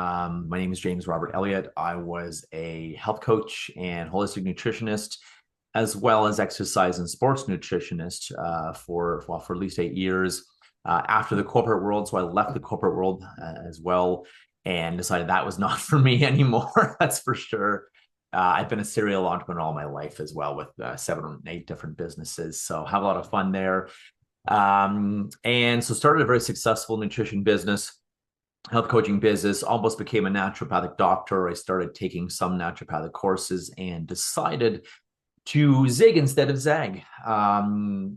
My name is James Robert Elliott. I was a health coach and holistic nutritionist, as well as exercise and sports nutritionist for at least 8 years after the corporate world. So I left the corporate world as well and decided that was not for me anymore. That's for sure. I've been a serial entrepreneur all my life as well, with 7 or 8 different businesses. So have a lot of fun there. And so started a very successful nutrition business, health coaching business, almost became a naturopathic doctor. I started taking some naturopathic courses and decided to zig instead of zag.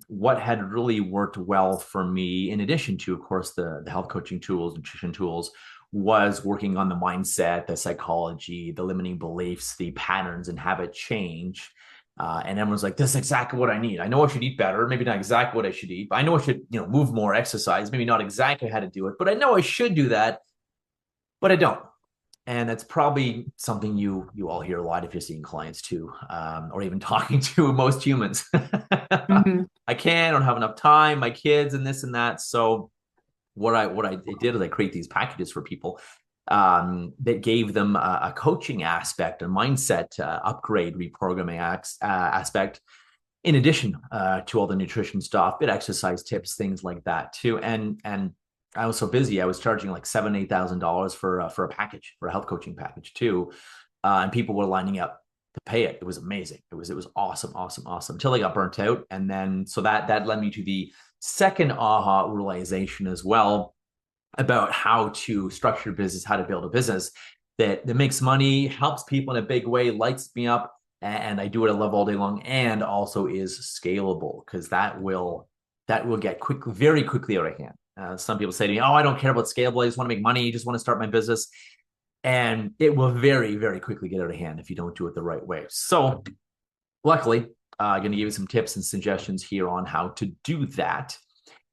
What had really worked well for me, in addition to, of course, the health coaching tools, nutrition tools, was working on the mindset, the psychology, the limiting beliefs, the patterns and habit change. And everyone's like, this is exactly what I need. I know I should eat better, maybe not exactly what I should eat, but I know I should, move more, exercise, maybe not exactly how to do it, but I know I should do that, but I don't. And that's probably something you all hear a lot if you're seeing clients too, or even talking to most humans. Hmm. I don't have enough time, my kids and this and that. So what I did is I create these packages for people that gave them a coaching aspect, a mindset upgrade, reprogramming aspect, in addition to all the nutrition stuff, bit exercise tips, things like that too. And I was so busy, I was charging like $7,000, $8,000 for a package, for a health coaching package too, and people were lining up to pay it. It was amazing. It was awesome, awesome, awesome. Until I got burnt out, and then so that led me to the second aha realization as well, about how to structure business, how to build a business that makes money, helps people in a big way, lights me up, and I do what I love all day long, and also is scalable, because that will get quickly, very quickly out of hand. Some people say to me, "Oh, I don't care about scalable. I just want to make money. I just want to start my business," and it will very, very quickly get out of hand if you don't do it the right way. So, luckily, I'm going to give you some tips and suggestions here on how to do that,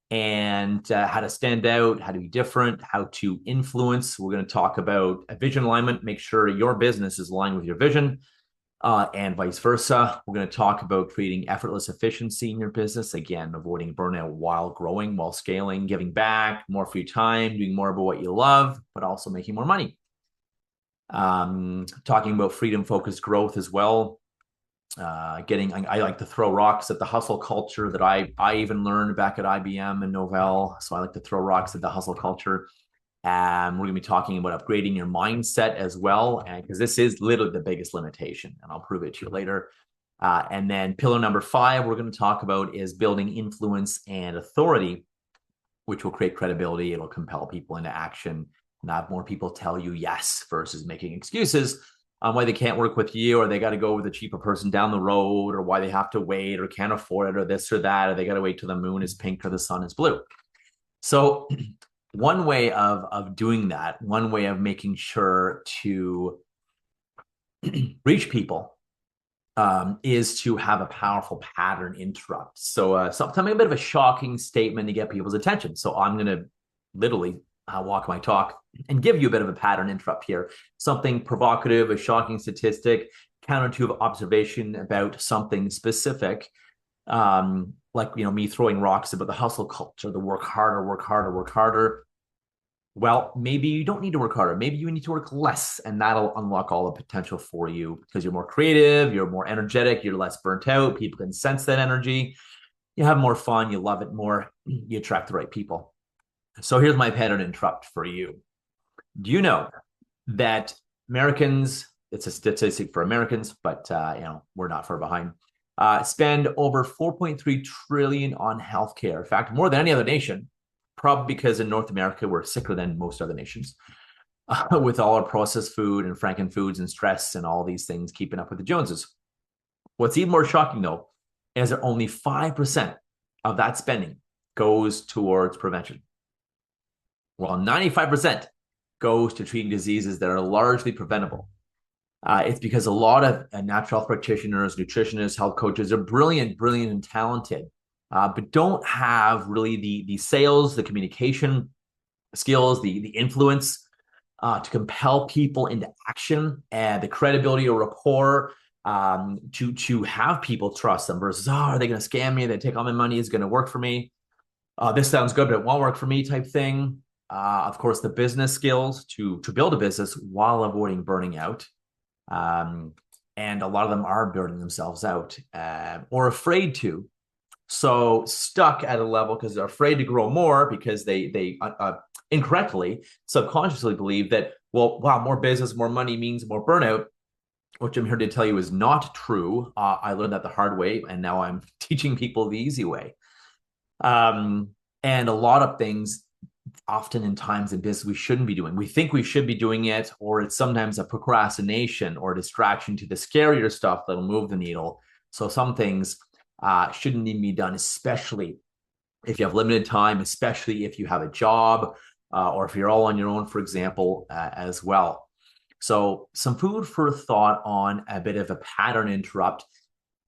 and how to stand out, how to be different, how to influence. We're going to talk about a vision alignment, make sure your business is aligned with your vision, and vice versa. We're going to talk about creating effortless efficiency in your business. Again, avoiding burnout while growing, while scaling, giving back, more free time, doing more about what you love, but also making more money. Talking about freedom focused growth as well. I like to throw rocks at the hustle culture that I even learned back at IBM and Novell. So I like to throw rocks at the hustle culture. We're going to be talking about upgrading your mindset as well, because this is literally the biggest limitation, and I'll prove it to you later. And then pillar number 5 we're going to talk about is building influence and authority, which will create credibility. It'll compel people into action, and have more people tell you yes versus making excuses on why they can't work with you, or they got to go with a cheaper person down the road, or why they have to wait or can't afford it, or this or that, or they got to wait till the moon is pink or the sun is blue. So one way of doing that, one way of making sure to reach people, is to have a powerful pattern interrupt. So sometimes a bit of a shocking statement to get people's attention. So I'm going to literally walk my talk and give you a bit of a pattern interrupt here. Something provocative, a shocking statistic, counterintuitive observation about something specific. Like, me throwing rocks about the hustle culture, the work harder, work harder, work harder. Well, maybe you don't need to work harder. Maybe you need to work less, and that'll unlock all the potential for you, because you're more creative, you're more energetic, you're less burnt out. People can sense that energy. You have more fun, you love it more, you attract the right people. So here's my pattern interrupt for you. Do you know that Americans, it's a statistic for Americans, but we're not far behind, spend over 4.3 trillion on healthcare. In fact, more than any other nation, probably because in North America, we're sicker than most other nations, with all our processed food and franken foods and stress and all these things, keeping up with the Joneses. What's even more shocking, though, is that only 5% of that spending goes towards prevention, while 95% goes to treating diseases that are largely preventable. It's because a lot of natural health practitioners, nutritionists, health coaches are brilliant, brilliant, and talented, but don't have really the sales, the communication skills, the influence to compel people into action, and the credibility or rapport to have people trust them, versus, oh, are they going to scam me? They take all my money, is going to work for me. This sounds good, but it won't work for me type thing. Of course, the business skills to build a business while avoiding burning out. Um, and a lot of them are burning themselves out or afraid to. So stuck at a level because they're afraid to grow more because they incorrectly, subconsciously believe that, well, wow, more business, more money means more burnout, which I'm here to tell you is not true. I learned that the hard way, and now I'm teaching people the easy way. Um, and a lot of things often in times in business we shouldn't be doing. We think we should be doing it, or it's sometimes a procrastination or a distraction to the scarier stuff that'll move the needle. So some things shouldn't even be done, especially if you have limited time, especially if you have a job or if you're all on your own, for example, as well. So some food for thought on a bit of a pattern interrupt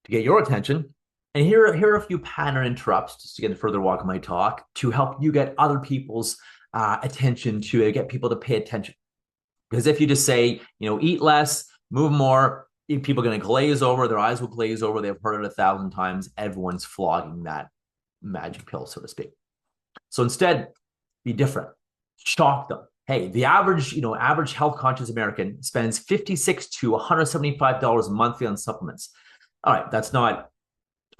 to get your attention. And here are a few pattern interrupts just to get a further walk in my talk to help you get other people's attention, to get people to pay attention. Because if you just say, eat less, move more, people are going to glaze over, their eyes will glaze over. They've heard it 1,000 times. Everyone's flogging that magic pill, so to speak. So instead, be different. Shock them. Hey, the average health conscious American spends $56 to $175 monthly on supplements. All right, that's not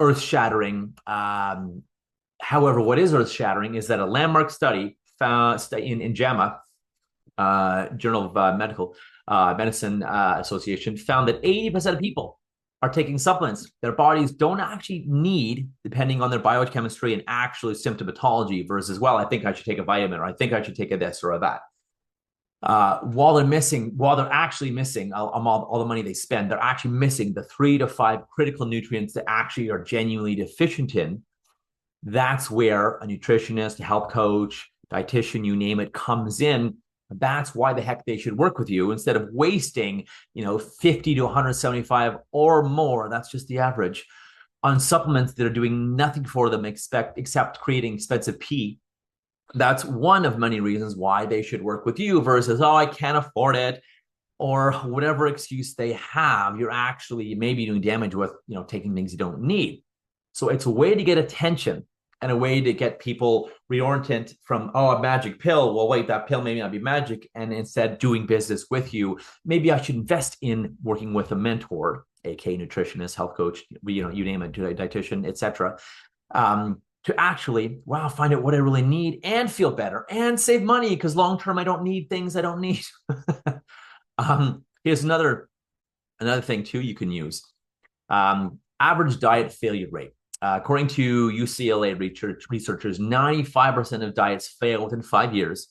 earth shattering. However, what is earth shattering is that a landmark study found in JAMA, Journal of Medical Medicine Association, found that 80% of people are taking supplements their bodies don't actually need, depending on their biochemistry and actually symptomatology, versus, well, I think I should take a vitamin, or I think I should take a this or a that. While they're actually missing all the money they spend, they're actually missing the 3 to 5 critical nutrients that actually are genuinely deficient in. That's where a nutritionist, a health coach, dietitian, you name it, comes in. That's why the heck they should work with you instead of wasting, 50 to 175 or more. That's just the average on supplements that are doing nothing for them except creating expensive pee. That's one of many reasons why they should work with you versus, oh, I can't afford it, or whatever excuse they have. You're actually maybe doing damage with, taking things you don't need. So it's a way to get attention and a way to get people reoriented from, oh, a magic pill. Well, wait, that pill may not be magic. And instead doing business with you. Maybe I should invest in working with a mentor, aka nutritionist, health coach, you name it, dietitian, etc. To actually, find out what I really need and feel better and save money, because long-term I don't need things I don't need. Here's another thing too you can use. Average diet failure rate. According to UCLA researchers, 95% of diets fail within 5 years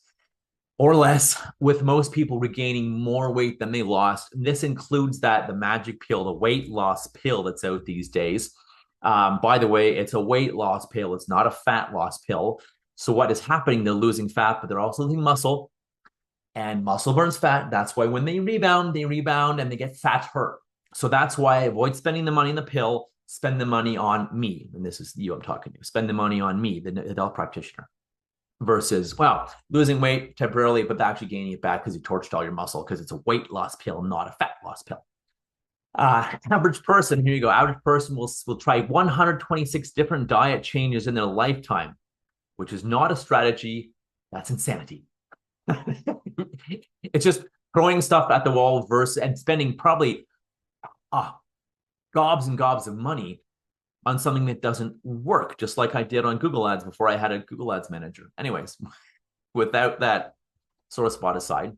or less, with most people regaining more weight than they lost. And this includes the magic pill, the weight loss pill that's out these days. By the way, it's a weight loss pill. It's not a fat loss pill. So what is happening? They're losing fat, but they're also losing muscle. And muscle burns fat. That's why when they rebound and they get fat hurt. So that's why I avoid spending the money on the pill. Spend the money on me. And this is you I'm talking to. Spend the money on me, the health practitioner. Versus, losing weight temporarily, but actually gaining it back because you torched all your muscle, because it's a weight loss pill, not a fat loss pill. Average person, here you go. Average person will try 126 different diet changes in their lifetime, which is not a strategy. That's insanity. It's just throwing stuff at the wall and spending probably gobs and gobs of money on something that doesn't work, just like I did on Google Ads before I had a Google Ads manager. Anyways, without that sort of spot aside,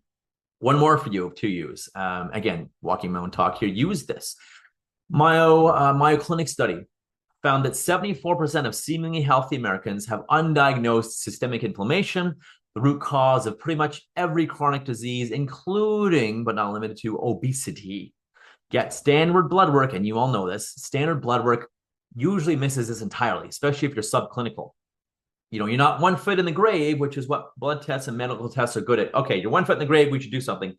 one more for you to use. Again, walking my own talk here, use this. Mayo Clinic study found that 74% of seemingly healthy Americans have undiagnosed systemic inflammation, the root cause of pretty much every chronic disease, including, but not limited to, obesity. Get standard blood work, and you all know this, standard blood work usually misses this entirely, especially if you're subclinical. You're not 1 foot in the grave, which is what blood tests and medical tests are good at. Okay, you're 1 foot in the grave, we should do something.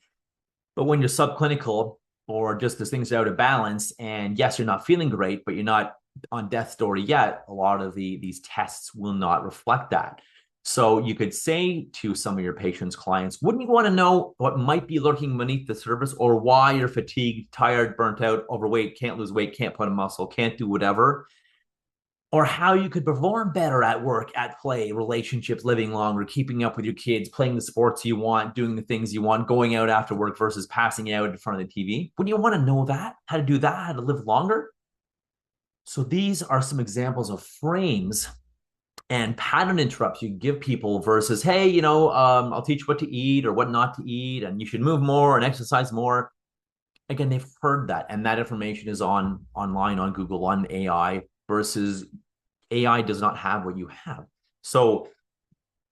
But when you're subclinical, or just as things are out of balance, and yes, you're not feeling great, but you're not on death's door yet, a lot of these tests will not reflect that. So you could say to some of your patients, clients, wouldn't you want to know what might be lurking beneath the surface, or why you're fatigued, tired, burnt out, overweight, can't lose weight, can't put on muscle, can't do whatever? or how you could perform better at work, at play, relationships, living longer, keeping up with your kids, playing the sports you want, doing the things you want, going out after work versus passing out in front of the TV. Wouldn't you want to know that? How to do that, how to live longer? So these are some examples of frames and pattern interrupts you give people versus, hey, I'll teach you what to eat or what not to eat, and you should move more and exercise more. Again, they've heard that, and that information is online on Google, on AI, versus AI does not have what you have. So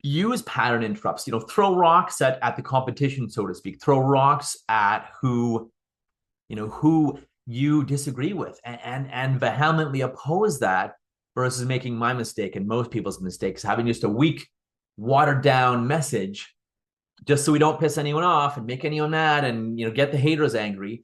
use pattern interrupts, throw rocks at the competition, so to speak, throw rocks at who you disagree with, and vehemently oppose that versus making my mistake and most people's mistakes, having just a weak, watered down message just so we don't piss anyone off and make anyone mad and get the haters angry,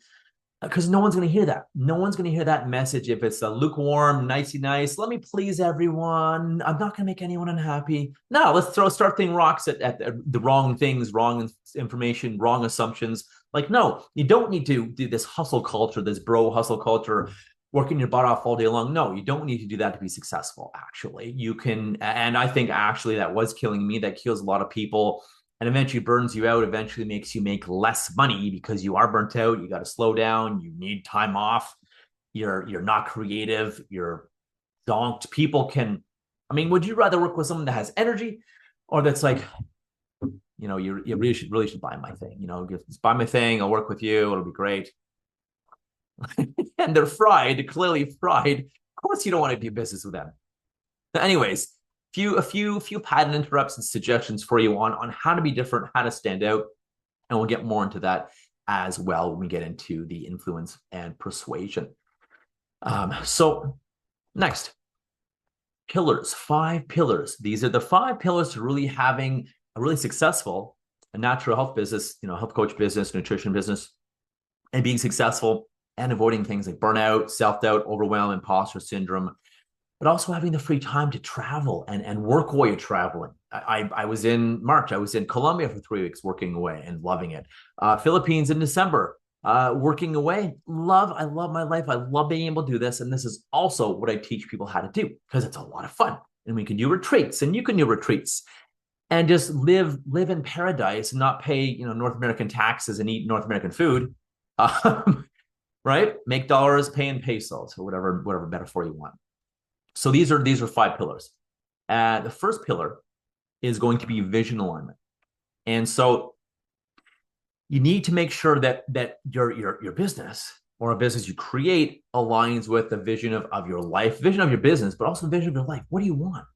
because no one's going to hear that. No one's going to hear that message if it's a lukewarm, nicey nice, let me please everyone, I'm not going to make anyone unhappy. No, let's start throwing rocks at the wrong things, wrong information, wrong assumptions. Like, no, you don't need to do this hustle culture, this bro hustle culture, working your butt off all day long. No, you don't need to do that to be successful. Actually, you can, and I think actually that was killing me. That kills a lot of people, and eventually burns you out, eventually makes you make less money because you are burnt out. You got to slow down. You need time off. You're not creative. You're donked. People can, would you rather work with someone that has energy, or that's like, you really should buy my thing. Just buy my thing. I'll work with you. It'll be great. And they're fried, clearly fried. Of course, you don't want to do business with them. Anyways, a few pattern interrupts and suggestions for you on how to be different, how to stand out, and we'll get more into that as well when we get into the influence and persuasion. So next, pillars, 5 pillars. These are the 5 pillars to really having a really successful natural health business, health coach business, nutrition business, and being successful and avoiding things like burnout, self-doubt, overwhelm, imposter syndrome, but also having the free time to travel and work while you're traveling. I was in March, I was in Colombia for 3 weeks working away and loving it. Philippines in December, working away. I love my life. I love being able to do this. And this is also what I teach people how to do, because it's a lot of fun. And we can do retreats, and you can do retreats and just live in paradise and not pay, North American taxes and eat North American food. Right? Make dollars, pay in pesos, or whatever metaphor you want. So these are 5 pillars. The first pillar is going to be vision alignment. And so you need to make sure that your business, or a business you create, aligns with the vision of your life, vision of your business, but also the vision of your life. What do you want?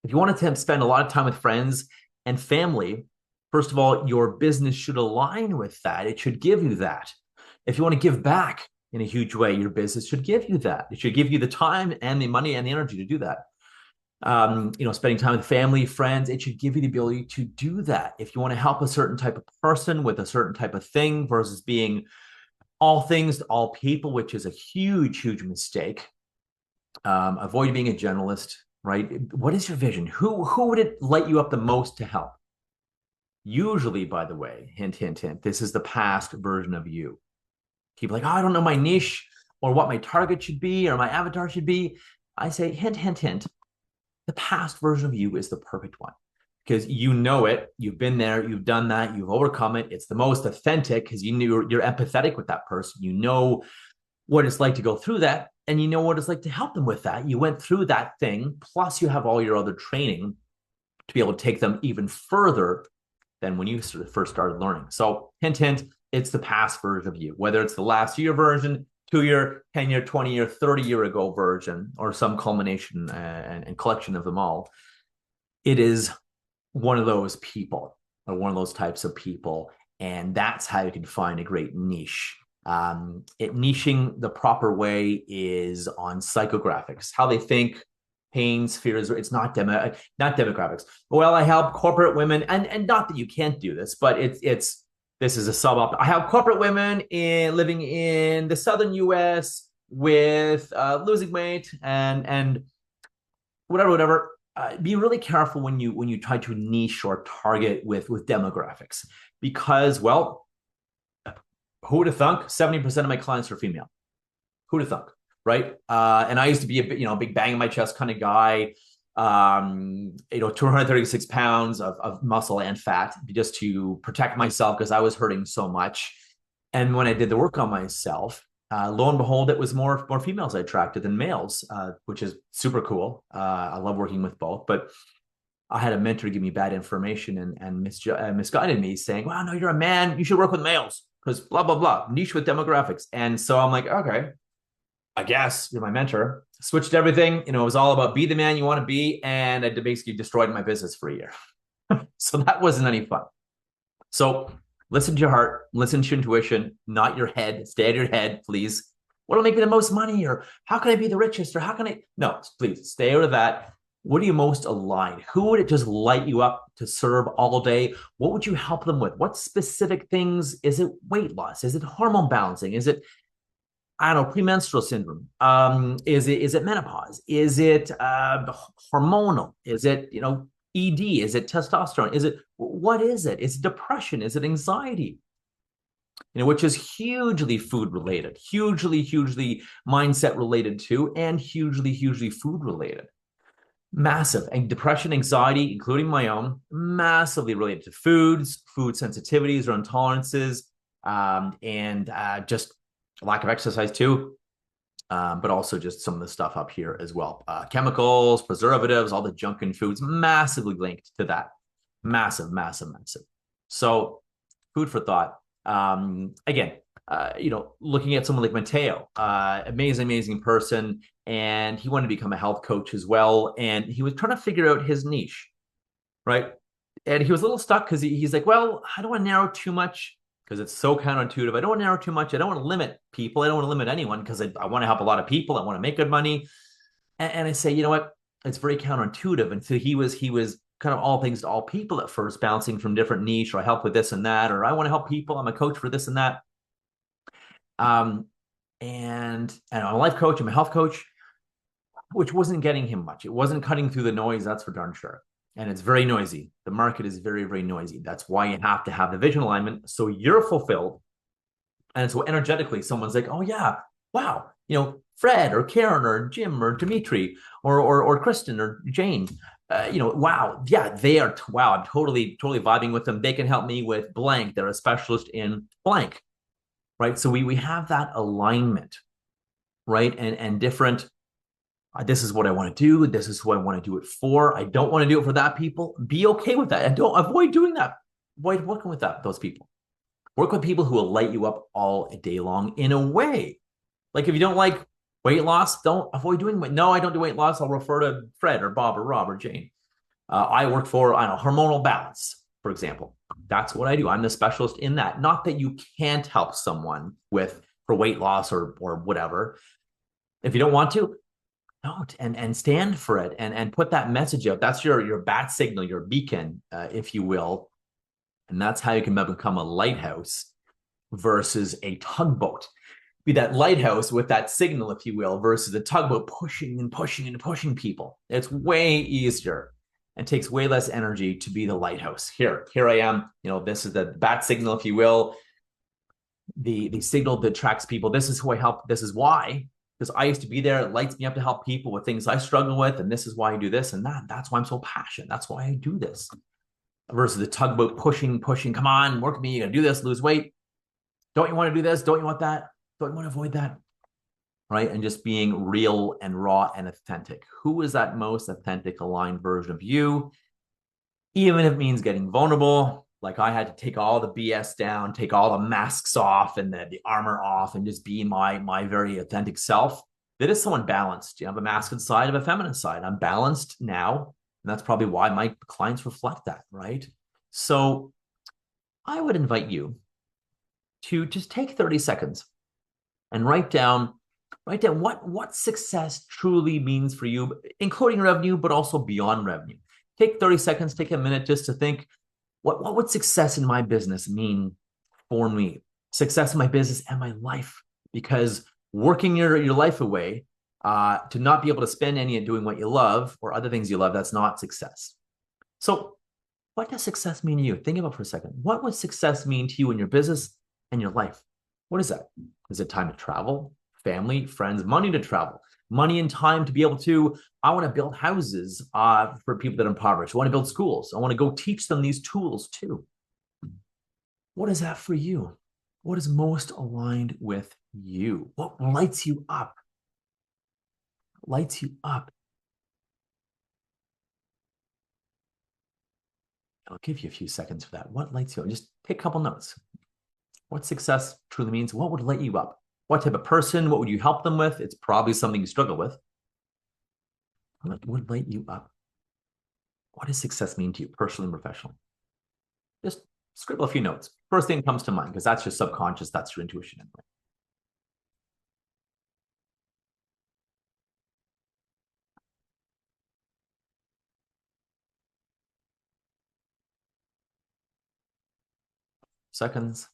If you want to spend a lot of time with friends and family, first of all, your business should align with that. It should give you that. If you want to give back in a huge way, your business should give you that. It should give you the time and the money and the energy to do that. Spending time with family, friends, it should give you the ability to do that. If you want to help a certain type of person with a certain type of thing versus being all things to all people, which is a huge, huge mistake. Avoid being a generalist, right? What is your vision? Who would it light you up the most to help? Usually, by the way, hint, hint, hint, this is the past version of you. People are like, oh, I don't know my niche or what my target should be or my avatar should be. I say, hint, hint, hint. The past version of you is the perfect one, because you know it. You've been there. You've done that. You've overcome it. It's the most authentic because you're empathetic with that person. You know what it's like to go through that, and you know what it's like to help them with that. You went through that thing, plus you have all your other training to be able to take them even further than when you first started learning. So hint, hint, it's the past version of you, whether it's the last year version, 2-year, 10-year, 20-year, 30-year ago version, or some culmination and collection of them all. It is one of those people, or one of those types of people. And that's how you can find a great niche. Niching the proper way is on psychographics, how they think, pains, fears. It's not demographics. Well, I help corporate women, and not that you can't do this, but this is a sub-op. I have corporate women living in the southern U.S. with losing weight and whatever. Be really careful when you try to niche or target with demographics, because, well, who would have thunk 70% of my clients are female? Who would have thunk? right? And I used to be a big bang in my chest kind of guy. 236 pounds of muscle and fat just to protect myself because I was hurting so much. And when I did the work on myself, lo and behold, it was more females I attracted than males, which is super cool. I love working with both, but I had a mentor give me bad information and misguided me, saying, "Well, no, you're a man. You should work with males because blah blah blah, niche with demographics." And so I'm like, okay, I guess you're my mentor. Switched everything. It was all about be the man you want to be, and I basically destroyed my business for a year. So that wasn't any fun. So listen to your heart, listen to your intuition, not your head. Stay out of your head, please. What'll make me the most money? Or how can I be the richest? Or how can I? No, please stay out of that. What are you most aligned? Who would it just light you up to serve all day? What would you help them with? What specific things? Is it weight loss? Is it hormone balancing? Is it, I don't know, premenstrual syndrome? Is it menopause? Is it hormonal? Is it ED? Is it testosterone? Is it, what is it? Is it depression? Is it anxiety? Which is hugely food related, hugely mindset related too, and hugely food related. Massive. And depression, anxiety, including my own, massively related to foods, food sensitivities or intolerances, and just lack of exercise too. But also just some of the stuff up here as well. Chemicals, preservatives, all the junk in foods, massively linked to that. Massive. So food for thought. Again, looking at someone like Mateo, amazing person, and he wanted to become a health coach as well, and he was trying to figure out his niche, right? And he was a little stuck because he's like, well, I don't want to narrow too much because it's so counterintuitive. I don't want to narrow too much. I don't want to limit people. I don't want to limit anyone because I want to help a lot of people. I want to make good money. And I say, you know what? It's very counterintuitive. And so he was kind of all things to all people at first, bouncing from different niche, or I help with this and that, or I want to help people. I'm a coach for this and that. And I'm a life coach. I'm a health coach, which wasn't getting him much. It wasn't cutting through the noise. That's for darn sure. And it's very noisy. The market is very noisy. That's why you have to have the vision alignment so you're fulfilled. And so energetically, someone's like, oh yeah, wow, Fred or Karen or Jim or Dimitri or Kristen or Jane, wow, yeah, they are, wow, I'm totally vibing with them. They can help me with blank. They're a specialist in blank, right? So we have that alignment, right? And different, this is what I want to do. This is who I want to do it for. I don't want to do it for that people. Be okay with that. And don't avoid doing that. Avoid working with those people. Work with people who will light you up all day long in a way. Like if you don't like weight loss, don't avoid doing weight. No, I don't do weight loss. I'll refer to Fred or Bob or Rob or Jane. I work for, I don't know, hormonal balance, for example. That's what I do. I'm the specialist in that. Not that you can't help someone for weight loss or whatever. If you don't want to, don't, and stand for it and put that message out. That's your bat signal, your beacon, if you will. And that's how you can become a lighthouse versus a tugboat. Be that lighthouse with that signal, if you will, versus a tugboat pushing people. It's way easier and takes way less energy to be the lighthouse. Here I am. This is the bat signal, if you will. The signal that attracts people. This is who I help. This is why. Because I used to be there. It lights me up to help people with things I struggle with. And this is why I do this and that. That's why I'm so passionate. That's why I do this. Versus the tugboat pushing. Come on, work with me. You gotta do this, lose weight. Don't you want to do this? Don't you want that? Don't you want to avoid that? Right? And just being real and raw and authentic. Who is that most authentic, aligned version of you? Even if it means getting vulnerable, like I had to take all the BS down, take all the masks off and the armor off and just be my very authentic self. That is someone balanced. You have a masculine side, of a feminine side. I'm balanced now. And that's probably why my clients reflect that, right? So I would invite you to just take 30 seconds and write down what success truly means for you, including revenue, but also beyond revenue. Take 30 seconds, take a minute just to think, what would success in my business mean for me? Success in my business and my life. Because working your life away, to not be able to spend any of doing what you love or other things you love, that's not success. So what does success mean to you? Think about it for a second. What would success mean to you in your business and your life? What is that? Is it time to travel, family, friends, money to travel, money and time to be able to, I want to build houses for people that are impoverished. I want to build schools. I want to go teach them these tools too. What is that for you? What is most aligned with you? What lights you up? Lights you up. I'll give you a few seconds for that. What lights you up? Just take a couple notes. What success truly means? What would light you up? What type of person? What would you help them with? It's probably something you struggle with. What would light you up? What does success mean to you, personally and professionally? Just scribble a few notes. First thing that comes to mind, because that's your subconscious, that's your intuition anyway. Seconds.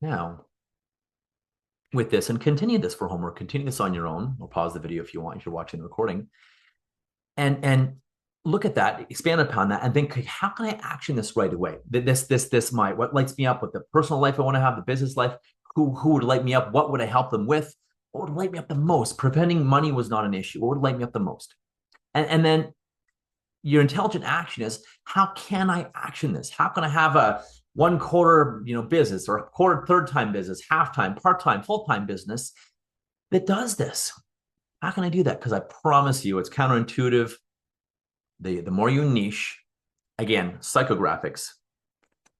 Now, with this, and continue this for homework, continue this on your own, or pause the video if you want, if you're watching the recording, and look at that, expand upon that, and think, how can I action this right away? What lights me up with the personal life I want to have, the business life, who would light me up? What would I help them with? What would light me up the most? Preventing money was not an issue. What would light me up the most? And then your intelligent action is, how can I action this? How can I have a 1/4, business, or a quarter, third time business, half time, part time, full time business that does this? How can I do that? Because I promise you, it's counterintuitive. The more you niche, again, psychographics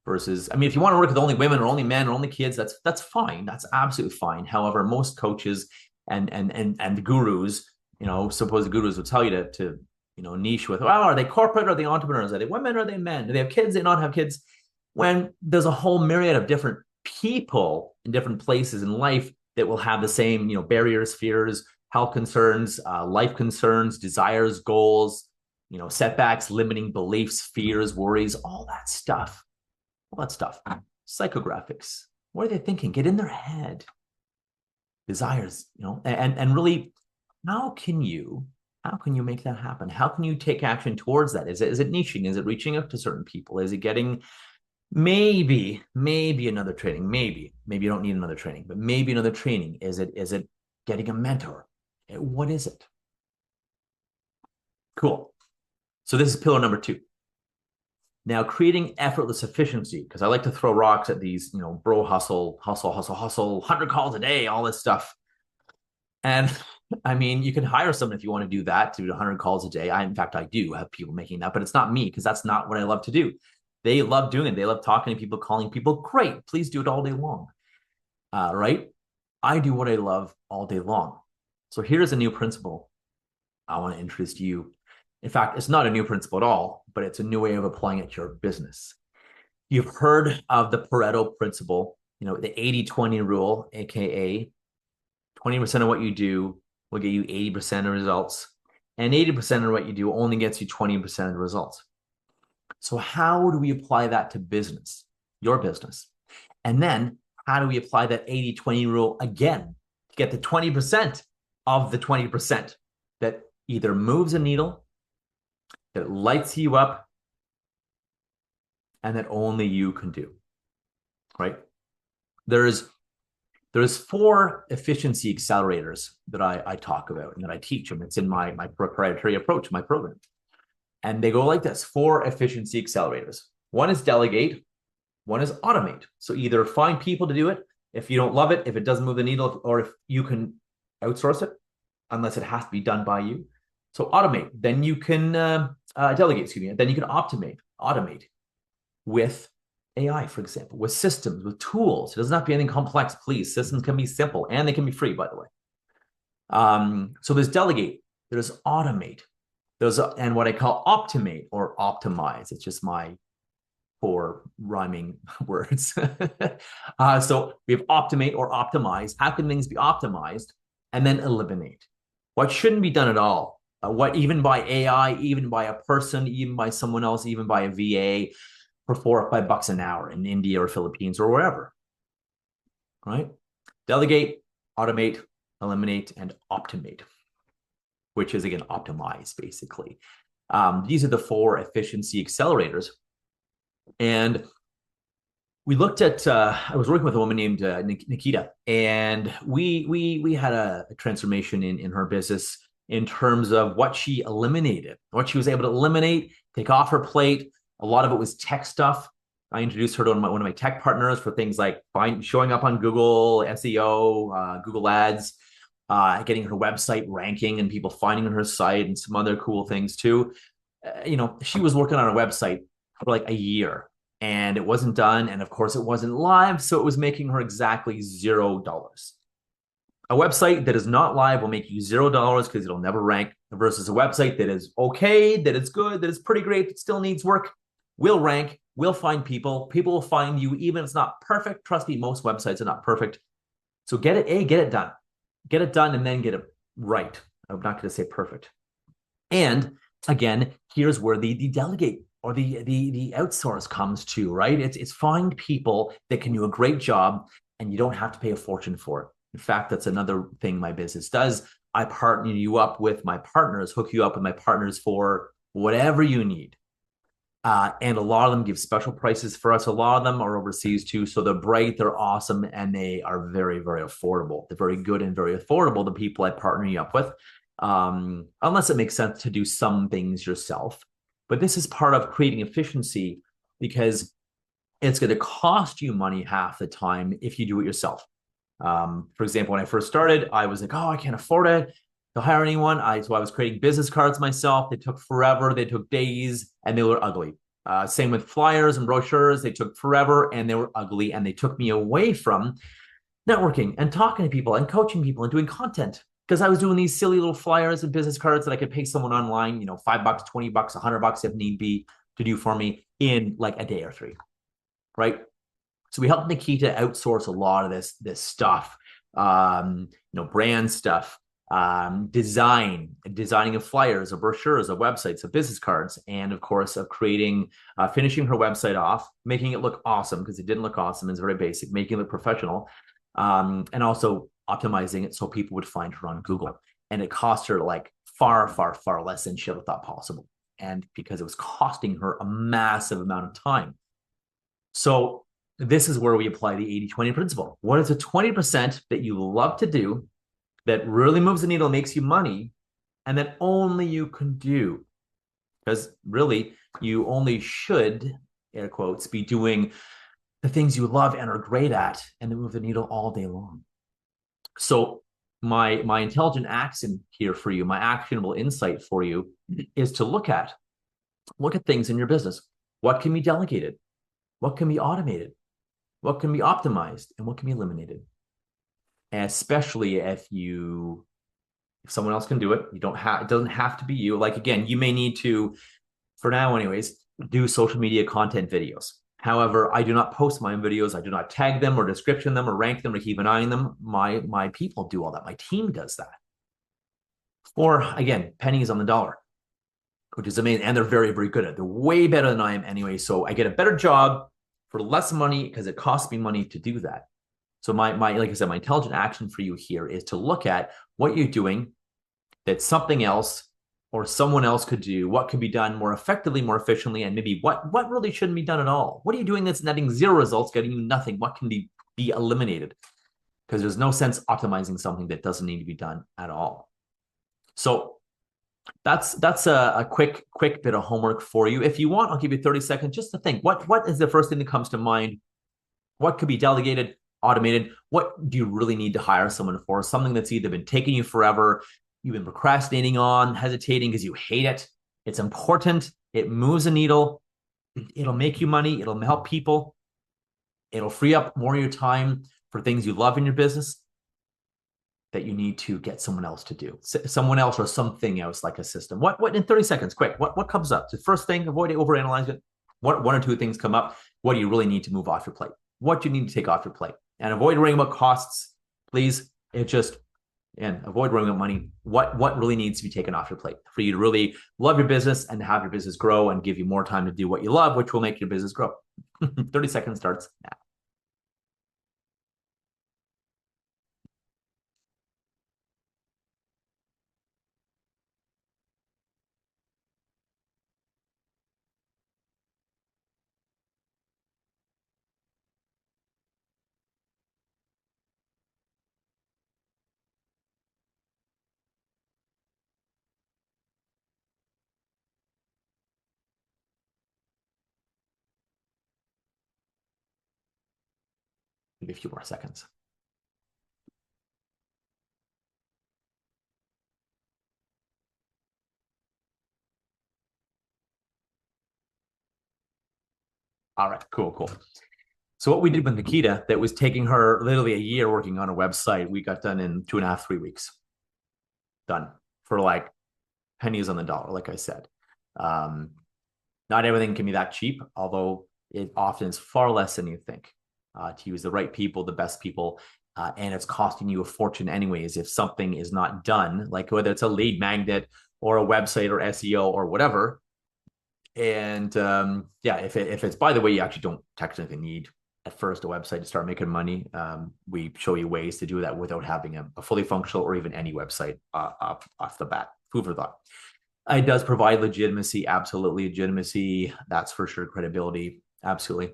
versus, if you want to work with only women or only men or only kids, that's fine. That's absolutely fine. However, most coaches and gurus, supposed gurus will tell you to niche with, well, are they corporate? Are they entrepreneurs? Are they women? Are they men? Do they have kids? Do they not have kids? When there's a whole myriad of different people in different places in life that will have the same, barriers, fears, health concerns, life concerns, desires, goals, setbacks, limiting beliefs, fears, worries, all that stuff. Psychographics. What are they thinking? Get in their head. Desires, and really, how can you make that happen? How can you take action towards that? Is it niching? Is it reaching out to certain people? Is it getting maybe another training? Maybe you don't need another training, but maybe another training. Is it getting a mentor? What is it? Cool. So this is pillar number 2. Now, creating effortless efficiency, because I like to throw rocks at these, bro, hustle, 100 calls a day, all this stuff. And you can hire someone if you want to do that, to do 100 calls a day. In fact, I do have people making that, but it's not me, because that's not what I love to do. They love doing it. They love talking to people, calling people. Great. Please do it all day long. Right? I do what I love all day long. So here's a new principle I want to introduce to you. In fact, it's not a new principle at all, but it's a new way of applying it to your business. You've heard of the Pareto principle, the 80-20 rule, aka 20% of what you do will get you 80% of results, and 80% of what you do only gets you 20% of the results. So how do we apply that to business, your business? And then how do we apply that 80-20 rule again to get the 20% of the 20% that either moves a needle, that lights you up, and that only you can do, right? There's 4 efficiency accelerators that I talk about and that I teach, and it's in my proprietary approach, my program. And they go like this: 4 efficiency accelerators. One is delegate, one is automate. So either find people to do it if you don't love it, if it doesn't move the needle, or if you can outsource it, unless it has to be done by you. So automate. Then you can delegate, Then you can automate with AI, for example, with systems, with tools. It doesn't have to be anything complex, please. Systems can be simple, and they can be free, by the way. So there's delegate, there's automate, and what I call optimate or optimize. It's just my 4 rhyming words. So we have optimate or optimize. How can things be optimized? And then eliminate. What shouldn't be done at all? What, even by AI, even by a person, even by someone else, even by a VA for $4 or $5 an hour in India or Philippines or wherever, right? Delegate, automate, eliminate, and optimate. which is, again, optimize, basically. These are the 4 efficiency accelerators. And we looked at, I was working with a woman named Nikita, and we had a transformation in her business in terms of what she eliminated, what she was able to eliminate, take off her plate. A lot of it was tech stuff. I introduced her to one of my tech partners for things like showing up on Google, SEO, Google Ads, getting her website ranking and people finding her site, and some other cool things too. She was working on a website for like a year and it wasn't done. And of course, it wasn't live. So it was making her exactly $0. A website that is not live will make you $0 because it'll never rank, versus a website that is okay, that is good, that is pretty great, but still needs work, will rank, will find people. People will find you, even if it's not perfect. Trust me, most websites are not perfect. So get it done. Get it done and then get it right. I'm not going to say perfect. And again, here's where the delegate or the outsource comes to, right? It's find people that can do a great job and you don't have to pay a fortune for it. In fact, that's another thing my business does. I partner you up with my partners, hook you up with my partners for whatever you need. And a lot of them give special prices for us. A lot of them are overseas too. So they're bright, they're awesome, and they are very, very affordable. They're very good and very affordable, the people I partner you up with. Unless it makes sense to do some things yourself. But this is part of creating efficiency because it's going to cost you money half the time if you do it yourself. For example, when I first started, I was like, oh, I can't afford it to hire anyone. So I was creating business cards myself. They took forever. They took days and they were ugly. Same with flyers and brochures. They took forever and they were ugly. And they took me away from networking and talking to people and coaching people and doing content, because I was doing these silly little flyers and business cards that I could pay someone online, $5, $20, $100 if need be, to do for me in like a day or 3, right? So we helped Nikita outsource a lot of this stuff, brand stuff, designing of flyers, of brochures, of websites, of business cards, and of course of finishing her website off, making it look awesome, because it didn't look awesome. It's very basic, making it look professional, and also optimizing it so people would find her on Google. And it cost her like far, far, far less than she ever thought possible. And because it was costing her a massive amount of time. So this is where we apply the 80-20 principle. What is the 20% that you love to do that really moves the needle, makes you money, and that only you can do? Because really, you only should, air quotes, be doing the things you love and are great at and that move the needle all day long. So my intelligent action here for you, my actionable insight for you, is to look at things in your business. What can be delegated? What can be automated? What can be optimized? And what can be eliminated? And especially if someone else can do it, it doesn't have to be you. Like, again, you may need to, for now anyways, do social media content videos. However, I do not post my own videos. I do not tag them or description them or rank them or keep an eye on them. My people do all that. My team does that. Or again, pennies on the dollar, which is amazing. And they're very, very good at it. They're way better than I am anyway. So I get a better job for less money because it costs me money to do that. So my like I said, my intelligent action for you here is to look at what you're doing that something else or someone else could do, what could be done more effectively, more efficiently, and maybe what really shouldn't be done at all. What are you doing that's netting 0 results, getting you nothing? What can be eliminated? Because there's no sense optimizing something that doesn't need to be done at all. So that's a quick bit of homework for you. If you want, I'll give you 30 seconds just to think. What is the first thing that comes to mind? What could be delegated, automated? What do you really need to hire someone for? Something that's either been taking you forever, you've been procrastinating on, hesitating because you hate it. It's important. It moves a needle. It'll make you money. It'll help people. It'll free up more of your time for things you love in your business that you need to get someone else to do. Someone else or something else, like a system. What in 30 seconds, quick, what comes up? The first thing, avoid overanalyzing it. What 1 or 2 things come up? What do you really need to move off your plate? What do you need to take off your plate? And avoid worrying about costs, please. And avoid worrying about money. What really needs to be taken off your plate for you to really love your business and have your business grow and give you more time to do what you love, which will make your business grow. 30 seconds starts now. maybe a few more seconds. All right, cool. So what we did with Nikita, that was taking her literally a year working on a website, we got done in 2.5, 3 weeks. Done for like pennies on the dollar, like I said. Um, Not everything can be that cheap, although it often is far less than you think. To use the right people, the best people, and it's costing you a fortune anyways if something is not done, like whether it's a lead magnet or a website or SEO or whatever. And yeah, if it's, by the way, you actually don't technically need at first a website to start making money. We show you ways to do that without having a fully functional or even any website off the bat. Food for thought. It does provide legitimacy, absolutely legitimacy. That's for sure. Credibility, absolutely.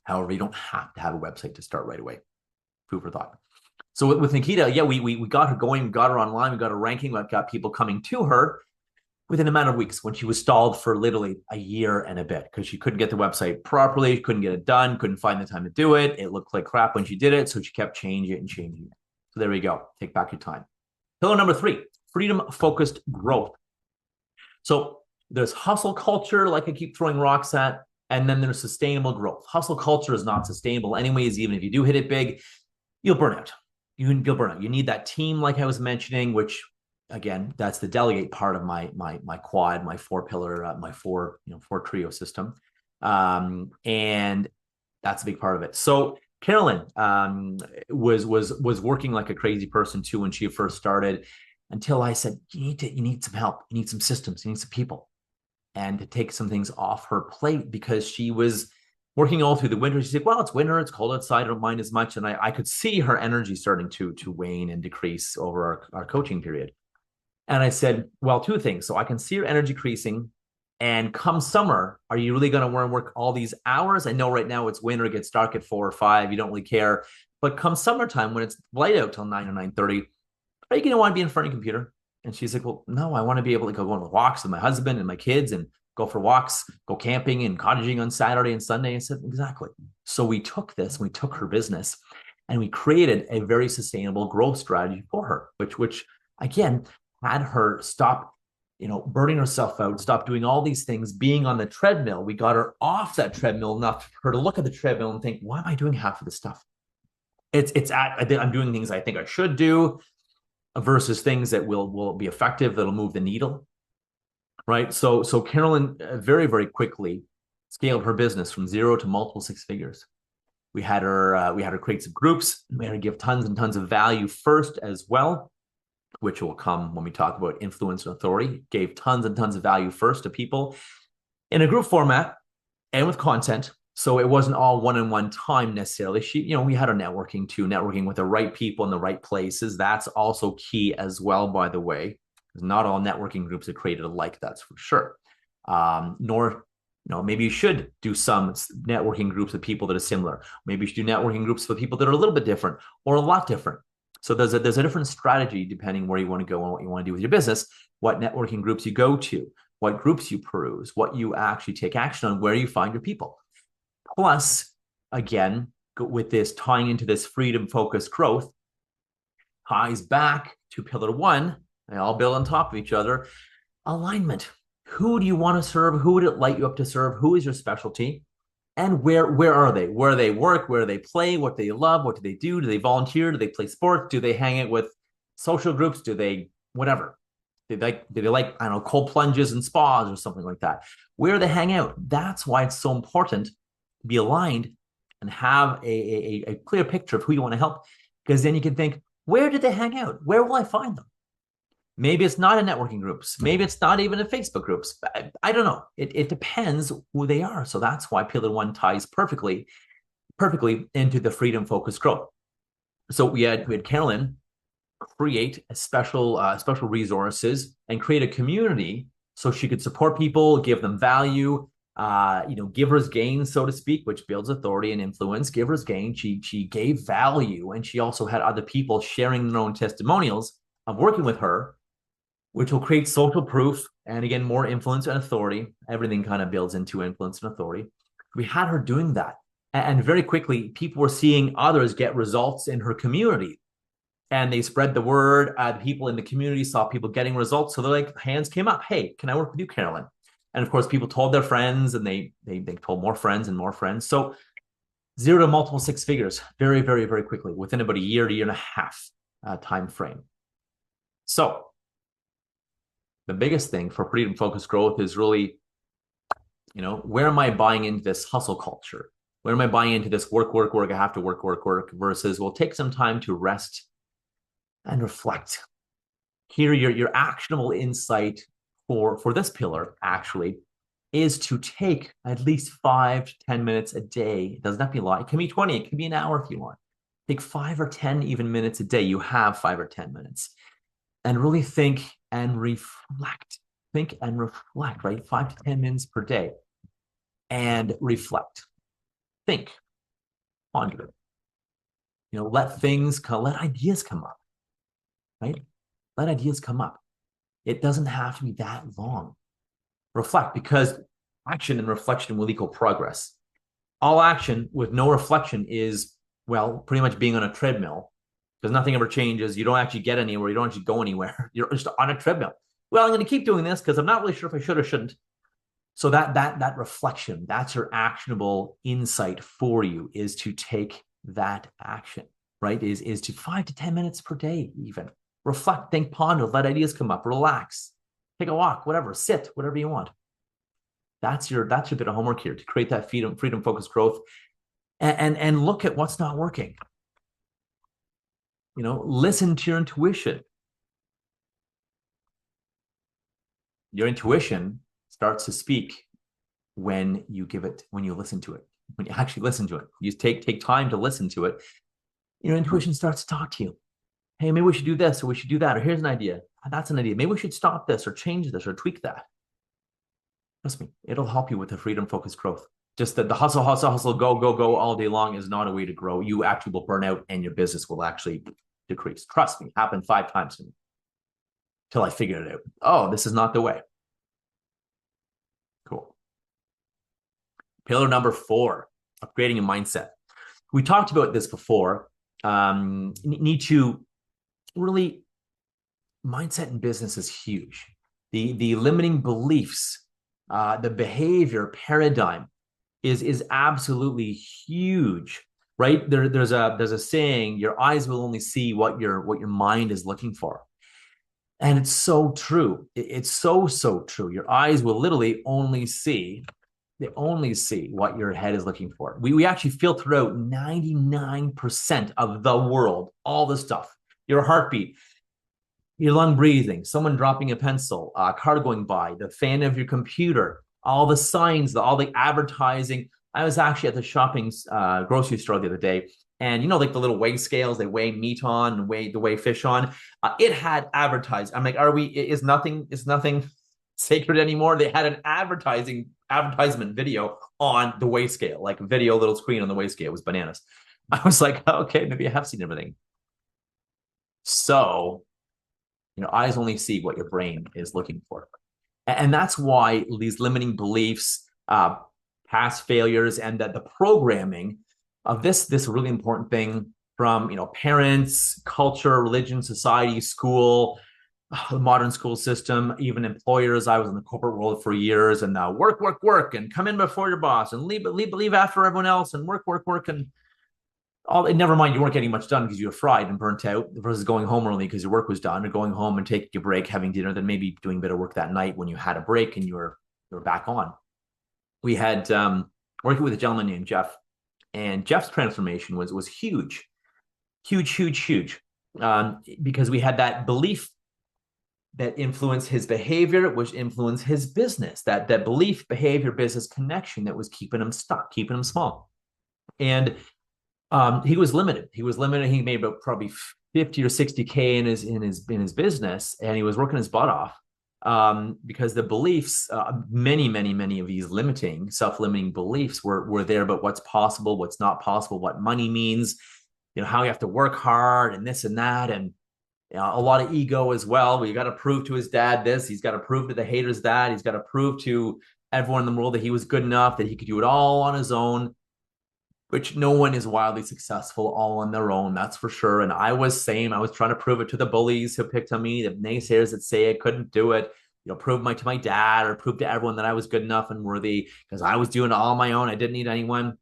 However, you don't have to have a website to start right away. Food for thought. So with Nikita, yeah, we got her going, we got her online, we got her ranking, we got people coming to her within a matter of weeks, when she was stalled for literally a year and a bit because she couldn't get the website properly, couldn't get it done, couldn't find the time to do it. It looked like crap when she did it, so she kept changing it and changing it. So there we go. Take back your time. Pillar number 3, freedom-focused growth. So there's hustle culture, like I keep throwing rocks at, and then there's sustainable growth. Hustle culture is not sustainable anyways. Even if you do hit it big, you'll burn out. You'll burn out. You need that team, like I was mentioning, which again, that's the delegate part of my quad, my 4-pillar, my 4 trio system, and that's a big part of it. So Carolyn was working like a crazy person too when she first started, until I said, you need some help, you need some systems, you need some people, and to take some things off her plate, because she was working all through the winter. She said, well, it's winter, it's cold outside, I don't mind as much. And I could see her energy starting to wane and decrease over our coaching period. And I said, well, 2 things. So I can see your energy decreasing. And come summer, are you really going to want to work all these hours? I know right now it's winter, it gets dark at 4 or 5. You don't really care. But come summertime, when it's light out till 9 or 9:30, are you going to want to be in front of your computer? And she's like, well, no, I want to be able to go on walks with my husband and my kids and go for walks, go camping and cottaging on Saturday and Sunday. I said, exactly. So we took her business, and we created a very sustainable growth strategy for her, which again, had her stop, burning herself out, stop doing all these things, being on the treadmill. We got her off that treadmill enough for her to look at the treadmill and think, why am I doing half of this stuff? I'm doing things I think I should do versus things that will be effective, that'll move the needle, right? So Carolyn very, very quickly scaled her business from 0 to multiple 6 figures. We had her create some groups. We had her give tons and tons of value first as well, which will come when we talk about influence and authority. Gave tons and tons of value first to people in a group format and with content. So it wasn't all one-on-one time necessarily. We had our networking too, networking with the right people in the right places. That's also key as well, by the way, because not all networking groups are created alike, that's for sure. Maybe you should do some networking groups with people that are similar. Maybe you should do networking groups with people that are a little bit different or a lot different. So there's a different strategy depending where you want to go and what you want to do with your business, what networking groups you go to, what groups you peruse, what you actually take action on, where you find your people. Plus, again, with this tying into this freedom-focused growth, ties back to pillar 1. They all build on top of each other. Alignment. Who do you want to serve? Who would it light you up to serve? Who is your specialty? And where are they? Where they work? Where they play? What they love? What do they do? Do they volunteer? Do they play sports? Do they hang out with social groups? Do they whatever? Do they like I don't know, cold plunges and spas or something like that? Where they hang out? That's why it's so important to be aligned and have a clear picture of who you want to help, because then you can think, where did they hang out? Where will I find them? Maybe it's not in networking groups. Maybe it's not even in Facebook groups. I don't know. It depends who they are. So that's why pillar 1 ties perfectly into the freedom-focused growth. So we had Carolyn create a special resources and create a community so she could support people, give them value, giver's gain, so to speak, which builds authority and influence. Giver's gain. She gave value, and she also had other people sharing their own testimonials of working with her, which will create social proof and, again, more influence and authority. Everything kind of builds into influence and authority. We had her doing that. And very quickly, people were seeing others get results in her community. And they spread the word. People in the community saw people getting results. So they're like, hands came up. Hey, can I work with you, Carolyn? And of course, people told their friends, and they told more friends and more friends. So zero to multiple six figures very, very, very quickly within about a year to year and a half time frame. So the biggest thing for freedom focused growth is really, where am I buying into this hustle culture? Where am I buying into this work, work, work? I have to work, work, work versus we'll take some time to rest and reflect. Here, your actionable insight for this pillar actually is to take at least 5 to 10 minutes a day. It doesn't have to be a lot. It can be 20, it can be an hour if you want. Take 5 or 10 even minutes a day. You have 5 or 10 minutes. And really think and reflect. Think and reflect, right? 5 to 10 minutes per day. And reflect. Think. Ponder. Let ideas come up, right? Let ideas come up. It doesn't have to be that long. Reflect, because action and reflection will equal progress. All action with no reflection is, well, pretty much being on a treadmill, because nothing ever changes. You don't actually get anywhere. You don't actually go anywhere. You're just on a treadmill. Well, I'm going to keep doing this because I'm not really sure if I should or shouldn't. So that reflection, that's your actionable insight for you, is to take that action, right? Is to 5 to 10 minutes per day even. Reflect, think, ponder, let ideas come up, relax, take a walk, whatever, sit, whatever you want. That's your bit of homework here, to create that freedom focused growth and look at what's not working. Listen to your intuition. Your intuition starts to speak when you listen to it, when you actually listen to it. You take time to listen to it. Your intuition starts to talk to you. Hey, maybe we should do this, or we should do that, or here's an idea. That's an idea. Maybe we should stop this, or change this, or tweak that. Trust me, it'll help you with the freedom-focused growth. Just that the hustle, go, go, go all day long is not a way to grow. You actually will burn out, and your business will actually decrease. Trust me, happened 5 times to me till I figured it out. Oh, this is not the way. Cool. Pillar number 4, upgrading your mindset. We talked about this before. Need to really, mindset in business is huge. The limiting beliefs, the behavior paradigm is absolutely huge, right? There's a saying, your eyes will only see what your mind is looking for. And it's so true. It's so true. Your eyes will literally only see what your head is looking for. We actually filter out 99% of the world, all the stuff, your heartbeat, your lung breathing, someone dropping a pencil, a car going by, the fan of your computer, all the signs, all the advertising. I was actually at the shopping grocery store the other day, and like the little weigh scales they weigh meat on and weigh fish on. It had advertised. I'm like, is nothing sacred anymore? They had an advertisement video on the weigh scale, like a video little screen on the weigh scale. It was bananas. I was like, okay, maybe I have seen everything. So, eyes only see what your brain is looking for. And that's why these limiting beliefs, past failures, and that the programming of this really important thing from, parents, culture, religion, society, school, the modern school system, even employers. I was in the corporate world for years, and now work, and come in before your boss, and leave after everyone else, and work, and never mind, you weren't getting much done because you were fried and burnt out, versus going home early because your work was done, or going home and taking a break, having dinner, then maybe doing a bit of work that night when you had a break and you were back on. We had working with a gentleman named Jeff, and Jeff's transformation was huge, because we had that belief that influenced his behavior, which influenced his business, that belief, behavior, business connection that was keeping him stuck, keeping him small. And he was limited. He made about probably 50 or 60K in his business, and he was working his butt off because the beliefs, many of these self-limiting beliefs were there about what's possible, what's not possible, what money means, how you have to work hard and this and that, and a lot of ego as well. Well, you got to prove to his dad this, he's got to prove to the haters that, he's got to prove to everyone in the world that he was good enough, that he could do it all on his own. which no one is wildly successful all on their own, that's for sure. And I was same. I was trying to prove it to the bullies who picked on me, the naysayers that say I couldn't do it, prove to my dad or prove to everyone that I was good enough and worthy because I was doing it all on my own. I didn't need anyone,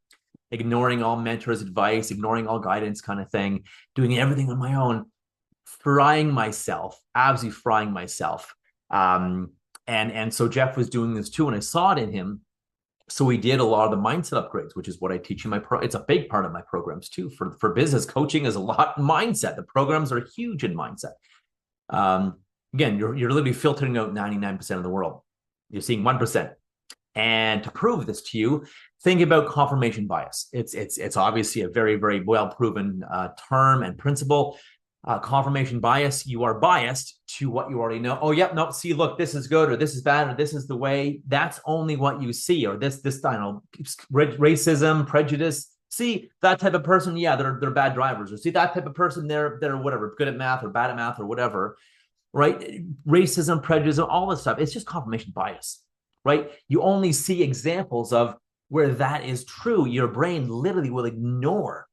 ignoring all mentors' advice, ignoring all guidance kind of thing, doing everything on my own, frying myself, absolutely frying myself. And so Jeff was doing this too, and I saw it in him. So we did a lot of the mindset upgrades, which is what I teach in my it's a big part of my programs too. For business coaching is a lot mindset. The programs are huge in mindset. Again, you're literally filtering out 99% of the world. You're seeing 1%. And to prove this to you, think about confirmation bias. It's obviously a very, very well proven term and principle. Confirmation bias, you are biased to what you already know. Oh, yep, no, see, look, this is good, or this is bad, or this is the way. That's only what you see, or this, I don't know, racism, prejudice. See, that type of person, yeah, they're bad drivers. Or see, that type of person, they're whatever, good at math or bad at math or whatever, right? Racism, prejudice, all this stuff. It's just confirmation bias, right? You only see examples of where that is true. Your brain literally will ignore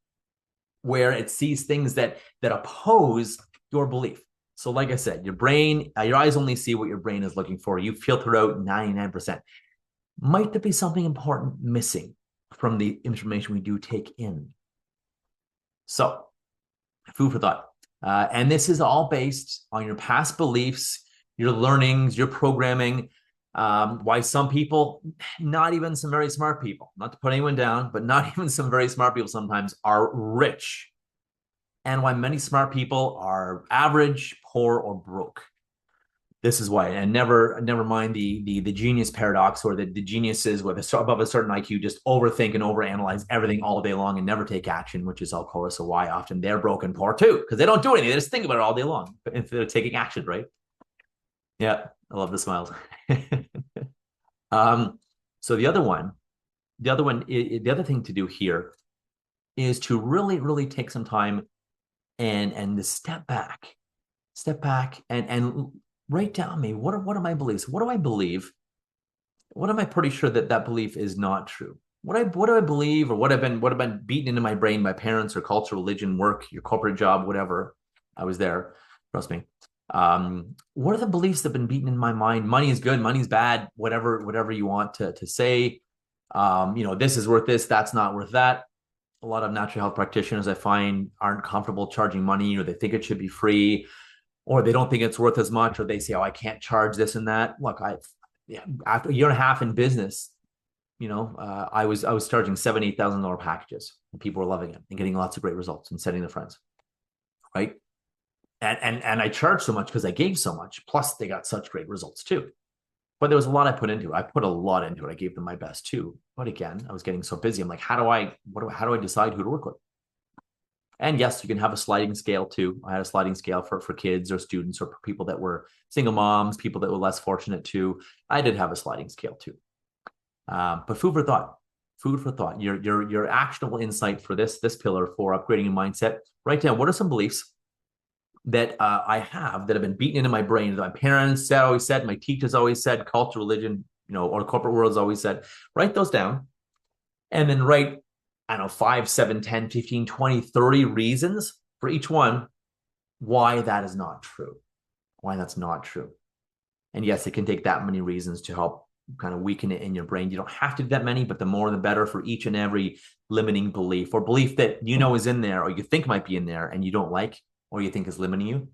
where it sees things that oppose your belief. So like I said, your brain, your eyes only see what your brain is looking for. You filter out 99%. Might there be something important missing from the information we do take in? So food for thought. And this is all based on your past beliefs, your learnings, your programming. Why some people, not even some very smart people, not to put anyone down, but not even some very smart people sometimes are rich. And why many smart people are average, poor, or broke. This is why. And never mind the genius paradox, or the geniuses with above a certain IQ just overthink and overanalyze everything all day long and never take action, which is, of course, why often they're broke and poor too, because they don't do anything. They just think about it all day long instead of taking action, right? Yeah, I love the smiles. So the other thing to do here is to really, really take some time and to step back and write down me. What are my beliefs? What do I believe? What am I pretty sure that belief is not true? What do I believe, or what have been beaten into my brain by parents or culture, religion, work, your corporate job, whatever. I was there, trust me. What are the beliefs that have been beaten in my mind? Money is good, money's bad, whatever you want to say. This is worth this, that's not worth that. A lot of natural health practitioners I find aren't comfortable charging money, or they think it should be free, or they don't think it's worth as much, or they say, oh, I can't charge this and that. Look, after a year and a half in business, I was charging $7,000, $8,000 packages, and people were loving it and getting lots of great results and sending their friends, right? And I charged so much because I gave so much. Plus, they got such great results too. But there was a lot I put into it. I put a lot into it. I gave them my best too. But again, I was getting so busy. I'm like, how do I decide who to work with? And yes, you can have a sliding scale too. I had a sliding scale for kids or students or for people that were single moms, people that were less fortunate too. I did have a sliding scale too. But food for thought. Food for thought. Your actionable insight for this pillar for upgrading your mindset. Write down, what are some beliefs that I have that have been beaten into my brain, that my parents always said, my teachers always said, culture, religion, or corporate world's always said. Write those down, and then write, I don't know, 5, 7, 10, 15, 20, 30 reasons for each one why that is not true, why that's not true. And yes, it can take that many reasons to help kind of weaken it in your brain. You don't have to do that many, but the more the better for each and every limiting belief or belief that is in there, or you think might be in there and you don't like, or you think is limiting you.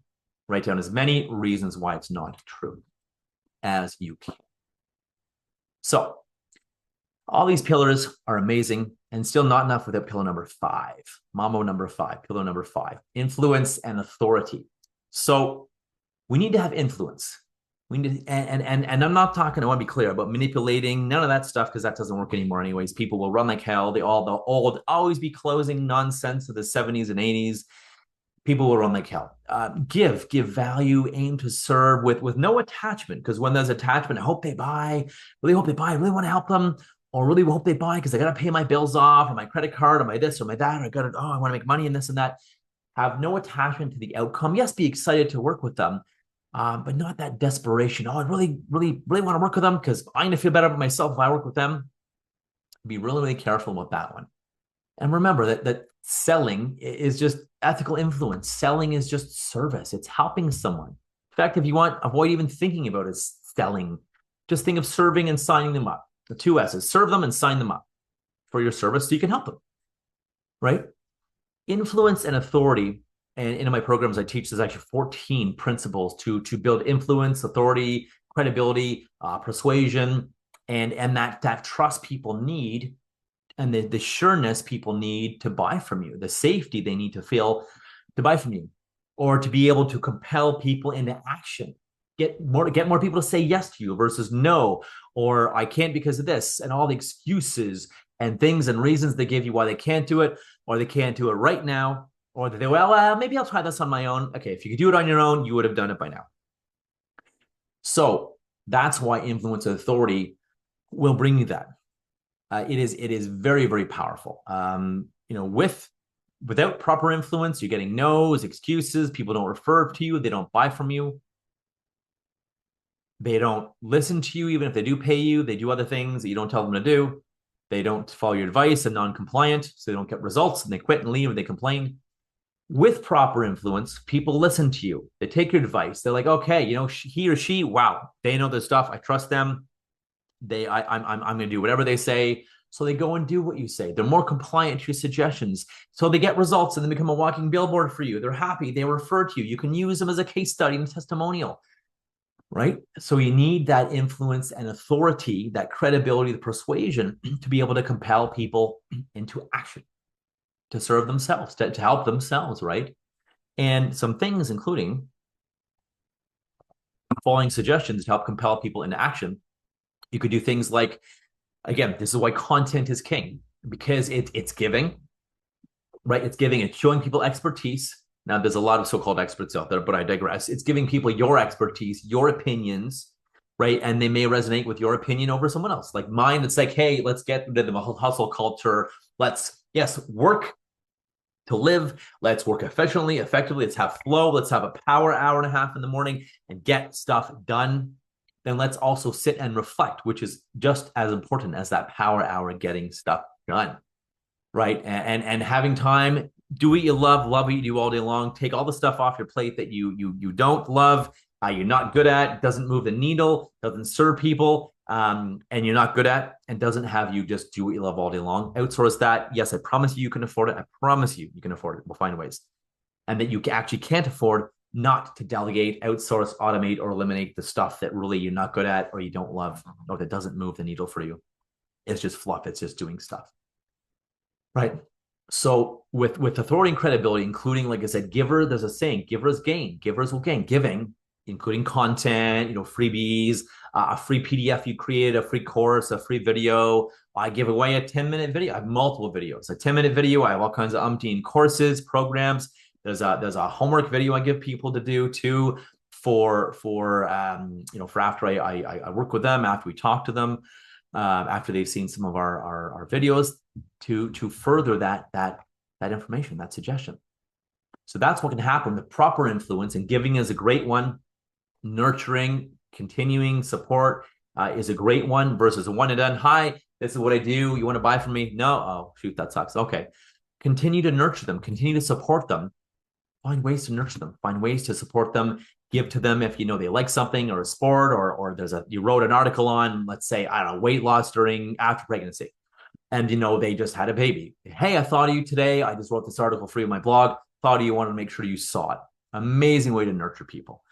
Write down as many reasons why it's not true as you can. So all these pillars are amazing, and still not enough without pillar number 5. Pillar number 5, influence and authority. So we need to have influence. We need to, and I'm not talking, I want to be clear about manipulating, none of that stuff, because that doesn't work anymore anyways. People will run like hell. They'll always be closing nonsense of the 70s and 80s. People will run like hell. Give value, aim to serve with no attachment, because when there's attachment, I hope they buy, really hope they buy, I really want to help them, or really hope they buy because I got to pay my bills off, or my credit card, or my this, or my that, or I want to make money in this and that. Have no attachment to the outcome. Yes, be excited to work with them, but not that desperation. Oh, I really, really, really want to work with them because I'm going to feel better about myself if I work with them. Be really, really careful about that one. And remember that selling is just ethical influence. Selling is just service. It's helping someone. In fact, if you want, avoid even thinking about it selling. Just think of serving and signing them up. The two S's: serve them and sign them up for your service so you can help them. Right? Influence and authority. And in my programs, I teach there's actually 14 principles to build influence, authority, credibility, persuasion, and that trust people need, and the sureness people need to buy from you, the safety they need to feel to buy from you, or to be able to compel people into action. Get more people to say yes to you versus no, or I can't because of this, and all the excuses and things and reasons they give you why they can't do it, or they can't do it right now, or they, well, maybe I'll try this on my own. Okay, if you could do it on your own, you would have done it by now. So that's why influence and authority will bring you that. It is very, very powerful. Without proper influence, you're getting no's, excuses. People don't refer to you. They don't buy from you. They don't listen to you, even if they do pay you. They do other things that you don't tell them to do. They don't follow your advice and non-compliant, so they don't get results, and they quit and leave, and they complain. With proper influence, people listen to you. They take your advice. They're like, okay, he or she, wow, they know their stuff. I trust them. I'm going to do whatever they say. So they go and do what you say. They're more compliant to your suggestions. So they get results and they become a walking billboard for you. They're happy. They refer to you. You can use them as a case study and a testimonial, right? So you need that influence and authority, that credibility, the persuasion to be able to compel people into action, to serve themselves, to help themselves, right? And some things, including following suggestions to help compel people into action. You could do things like, again, this is why content is king, because it's giving, right? It's giving, it's showing people expertise. Now, there's a lot of so-called experts out there, but I digress. It's giving people your expertise, your opinions, right? And they may resonate with your opinion over someone else. Like mine, it's like, hey, let's get rid of the hustle culture. Let's, yes, work to live. Let's work efficiently, effectively. Let's have flow. Let's have a power hour and a half in the morning and get stuff done. Then let's also sit and reflect, which is just as important as that power hour getting stuff done, right? And having time, do what you love what you do all day long. Take all the stuff off your plate that you don't love, you're not good at, doesn't move the needle, doesn't serve people, and you're not good at, and doesn't have you just do what you love all day long. Outsource that. Yes, I promise you can afford it. I promise you can afford it. We'll find ways. And that you actually can't afford, not to delegate, outsource, automate, or eliminate the stuff that really you're not good at or you don't love or that doesn't move the needle for you. It's just fluff. It's just doing stuff, right? So with authority and credibility, including, like I said, there's a saying, givers gain, givers will gain. Giving, including content, freebies, a free PDF you created, a free course, a free video. I give away a 10-minute video. I have multiple videos, a 10-minute video. I have all kinds of umpteen courses, programs. There's a homework video I give people to do too for after I work with them, after we talk to them, after they've seen some of our videos, to further that information, that suggestion. So that's what can happen. The proper influence, and giving is a great one. Nurturing, continuing support is a great one versus a one and done. Hi, this is what I do. You want to buy from me? No. Oh, shoot, that sucks. Okay. Continue to nurture them. Continue to support them. Find ways to nurture them. Find ways to support them. Give to them if they like something, or a sport, or you wrote an article on, let's say, I don't know, weight loss after pregnancy. And they just had a baby. Hey, I thought of you today. I just wrote this article for you on my blog. Thought of you, wanted to make sure you saw it. Amazing way to nurture people.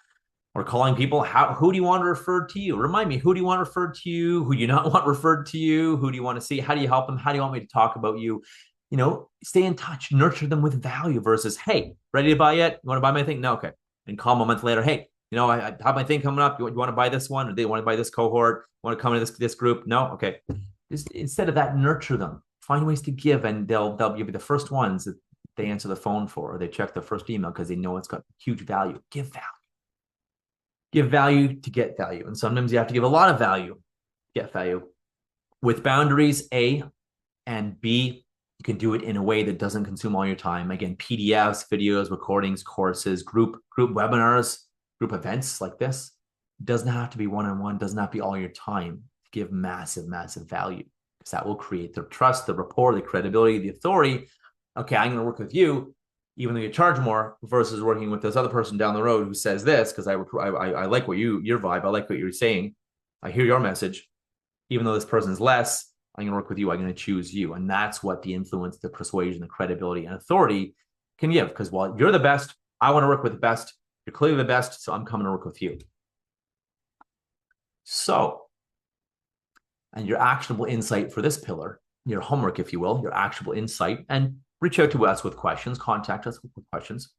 Or calling people, who do you want to refer to you? Remind me, who do you want referred to you? Who do you not want referred to you? Who do you want to see? How do you help them? How do you want me to talk about you? Stay in touch, nurture them with value versus, hey, ready to buy yet? You want to buy my thing? No, okay. And call them a month later. Hey, I have my thing coming up. You want to buy this one? Or they want to buy this cohort? Want to come into this group? No, okay. Just instead of that, nurture them. Find ways to give, and they'll be the first ones that they answer the phone for, or they check the first email because they know it's got huge value. Give value. Give value to get value. And sometimes you have to give a lot of value to get value. With boundaries, A, and B, you can do it in a way that doesn't consume all your time. Again, PDFs, videos, recordings, courses, group webinars, group events like this. It doesn't have to be one-on-one, doesn't have to be all your time to give massive, massive value. because that will create the trust, the rapport, the credibility, the authority. Okay, I'm going to work with you, even though you charge more, versus working with this other person down the road who says this, because I like what your vibe, I like what you're saying, I hear your message. Even though this person's less, I'm going to work with you. I'm going to choose you. And that's what the influence, the persuasion, the credibility, and authority can give. Because while you're the best, I want to work with the best. You're clearly the best, so I'm coming to work with you. So, and your actionable insight for this pillar, your homework, if you will, your actionable insight, and reach out to us with questions, contact us with questions.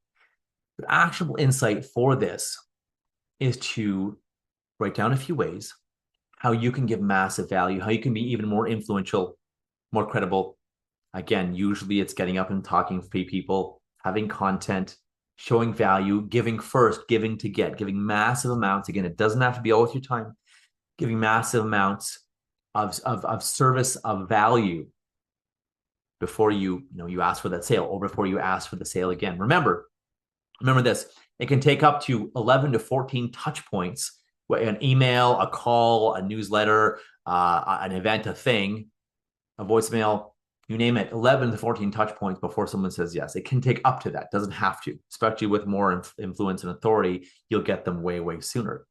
Your actionable insight for this is to write down a few ways how you can give massive value, how you can be even more influential, more credible. Again, usually it's getting up and talking to people, having content, showing value, giving first, giving to get, giving massive amounts. Again, it doesn't have to be all with your time, giving massive amounts of service, of value before you ask for that sale, or before you ask for the sale again. Remember this, it can take up to 11 to 14 touch points, an email, a call, a newsletter, an event, a thing, a voicemail, you name it, 11 to 14 touch points before someone says yes. It can take up to that. It doesn't have to, especially with more influence and authority, you'll get them way, way sooner.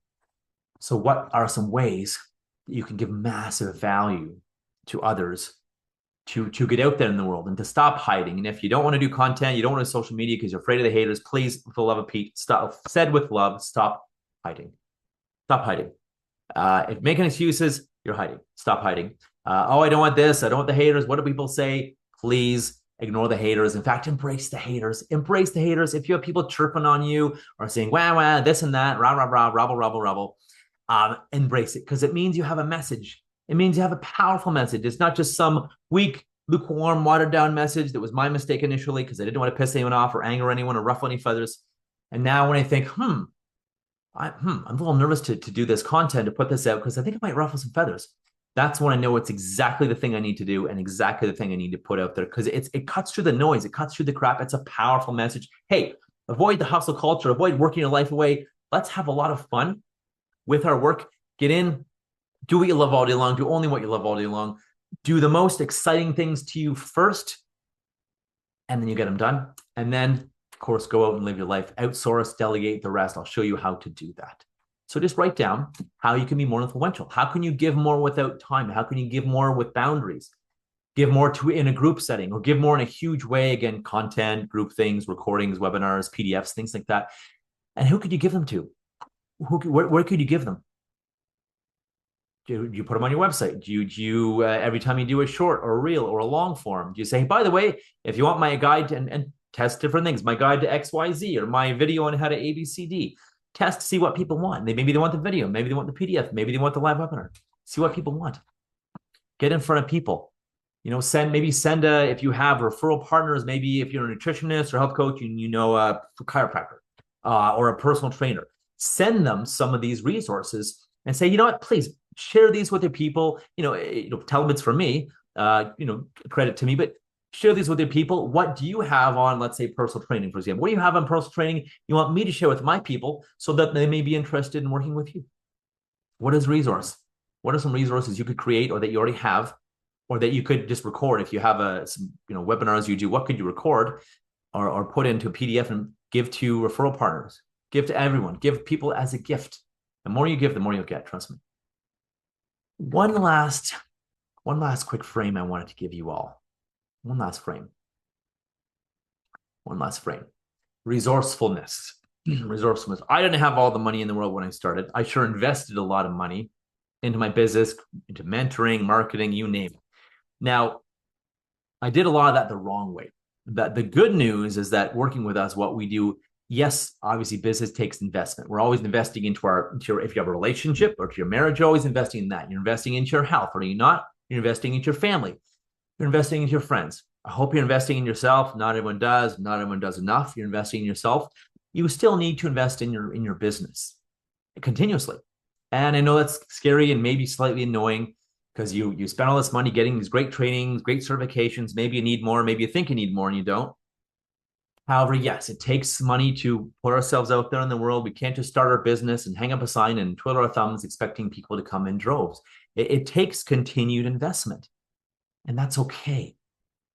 So what are some ways that you can give massive value to others to get out there in the world and to stop hiding? And if you don't want to do content, you don't want to do social media because you're afraid of the haters, please, for the love of Pete, stop. Said with love, stop hiding. Stop hiding. If making excuses, you're hiding. Stop hiding. I don't want this. I don't want the haters. What do people say? Please ignore the haters. In fact, embrace the haters. Embrace the haters. If you have people chirping on you or saying, wah, wah, this and that, rah, rah, rah, rubble, rubble, rubble, embrace it, because it means you have a message. It means you have a powerful message. It's not just some weak, lukewarm, watered down message that was my mistake initially because I didn't want to piss anyone off or anger anyone or ruffle any feathers. And now when I think, I'm a little nervous to do this content, to put this out, because I think it might ruffle some feathers. That's when I know it's exactly the thing I need to do and exactly the thing I need to put out there, because it cuts through the noise. It cuts through the crap. It's a powerful message. Hey, avoid the hustle culture. Avoid working your life away. Let's have a lot of fun with our work. Get in, do what you love all day long. Do only what you love all day long. Do the most exciting things to you first, and then you get them done. And then, of course, go out and live your life. Outsource, delegate the rest. I'll show you how to do that. So just write down how you can be more influential. How can you give more without time? How can you give more with boundaries? Give more in a group setting, or give more in a huge way. Again, content, group things, recordings, webinars, PDFs, things like that. And who could you give them to? Where could you give them? Do you put them on your website? Do you every time you do a short or a reel or a long form, do you say, hey, by the way, if you want my guide and test different things, my guide to XYZ, or my video on how to ABCD, test to see what people want. Maybe they want the video, maybe they want the PDF, maybe they want the live webinar. See what people want. Get in front of people. Send if you have referral partners, maybe if you're a nutritionist or health coach, a chiropractor or a personal trainer, send them some of these resources and say, you know what, please share these with your people. Tell them it's for me. Credit to me, but share these with your people. What do you have on, let's say, personal training, for example? What do you have on personal training you want me to share with my people so that they may be interested in working with you? What is resource? What are some resources you could create, or that you already have, or that you could just record? If you have some webinars you do, what could you record or put into a PDF and give to referral partners? Give to everyone. Give people as a gift. The more you give, the more you'll get. Trust me. One last quick frame I wanted to give you all. One last frame. Resourcefulness. Resourcefulness. I didn't have all the money in the world when I started. I sure invested a lot of money into my business, into mentoring, marketing, you name it. Now, I did a lot of that the wrong way. The good news is that working with us, what we do, yes, obviously business takes investment. We're always investing into if you have a relationship or to your marriage, you're always investing in that. You're investing into your health, or are you not? You're investing into your family. You're investing into your friends. I hope you're investing in yourself. Not everyone does. Not everyone does enough. You're investing in yourself. You still need to invest in your business continuously. And I know that's scary and maybe slightly annoying, because you spend all this money getting these great trainings, great certifications. Maybe you need more. Maybe you think you need more and you don't. However, yes, it takes money to put ourselves out there in the world. We can't just start our business and hang up a sign and twiddle our thumbs expecting people to come in droves. It takes continued investment. And that's okay.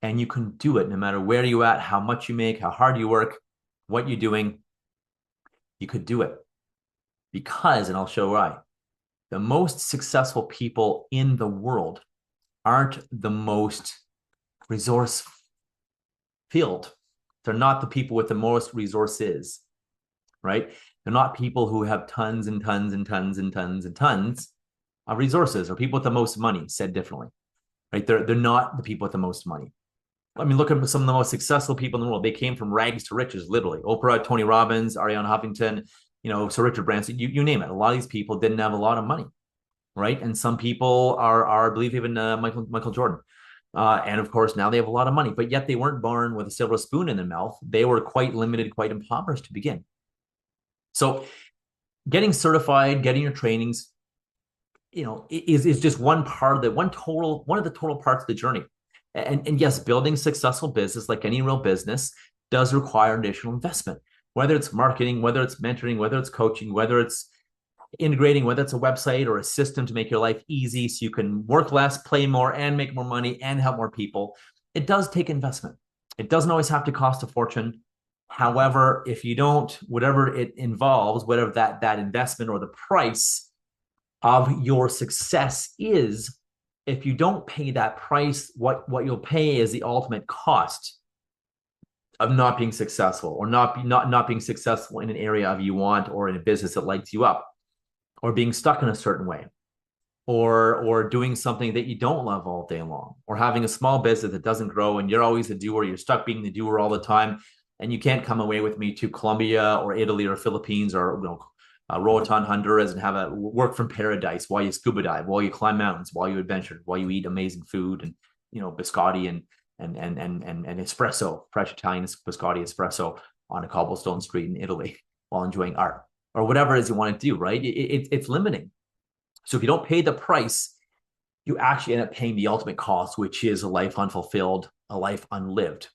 And you can do it no matter where you're at, how much you make, how hard you work, what you're doing. You could do it because, and I'll show why, the most successful people in the world aren't the most resource filled. They're not the people with the most resources, right? They're not people who have tons and tons and tons and tons and tons of resources, or people with the most money, said differently, right? They're not the people with the most money. I mean, look at some of the most successful people in the world. They came from rags to riches, literally. Oprah, Tony Robbins, Arianna Huffington, Sir Richard Branson, you name it. A lot of these people didn't have a lot of money, right? And some people are I believe even Michael Jordan. And of course, now they have a lot of money, but yet they weren't born with a silver spoon in their mouth. They were quite limited, quite impoverished to begin. So getting certified, getting your trainings, is just one part of the one of the total parts of the journey. And yes, building successful business, like any real business, does require additional investment, whether it's marketing, whether it's mentoring, whether it's coaching, whether it's integrating, whether it's a website or a system to make your life easy so you can work less, play more, and make more money and help more people. It does take investment. It doesn't always have to cost a fortune. However, if you don't, whatever it involves, whatever that investment or the price of your success is, if you don't pay that price, what you'll pay is the ultimate cost of not being successful, or not being successful in an area of you want, or in a business that lights you up, or being stuck in a certain way, or doing something that you don't love all day long, or having a small business that doesn't grow and you're always the doer. You're stuck being the doer all the time, and you can't come away with me to Colombia or Italy or Philippines or Roatan, Honduras, and have a work from paradise while you scuba dive, while you climb mountains, while you adventure, while you eat amazing food and biscotti and espresso, fresh Italian biscotti espresso on a cobblestone street in Italy while enjoying art, or whatever it is you want to do, right? It's limiting. So if you don't pay the price, you actually end up paying the ultimate cost, which is a life unfulfilled, a life unlived.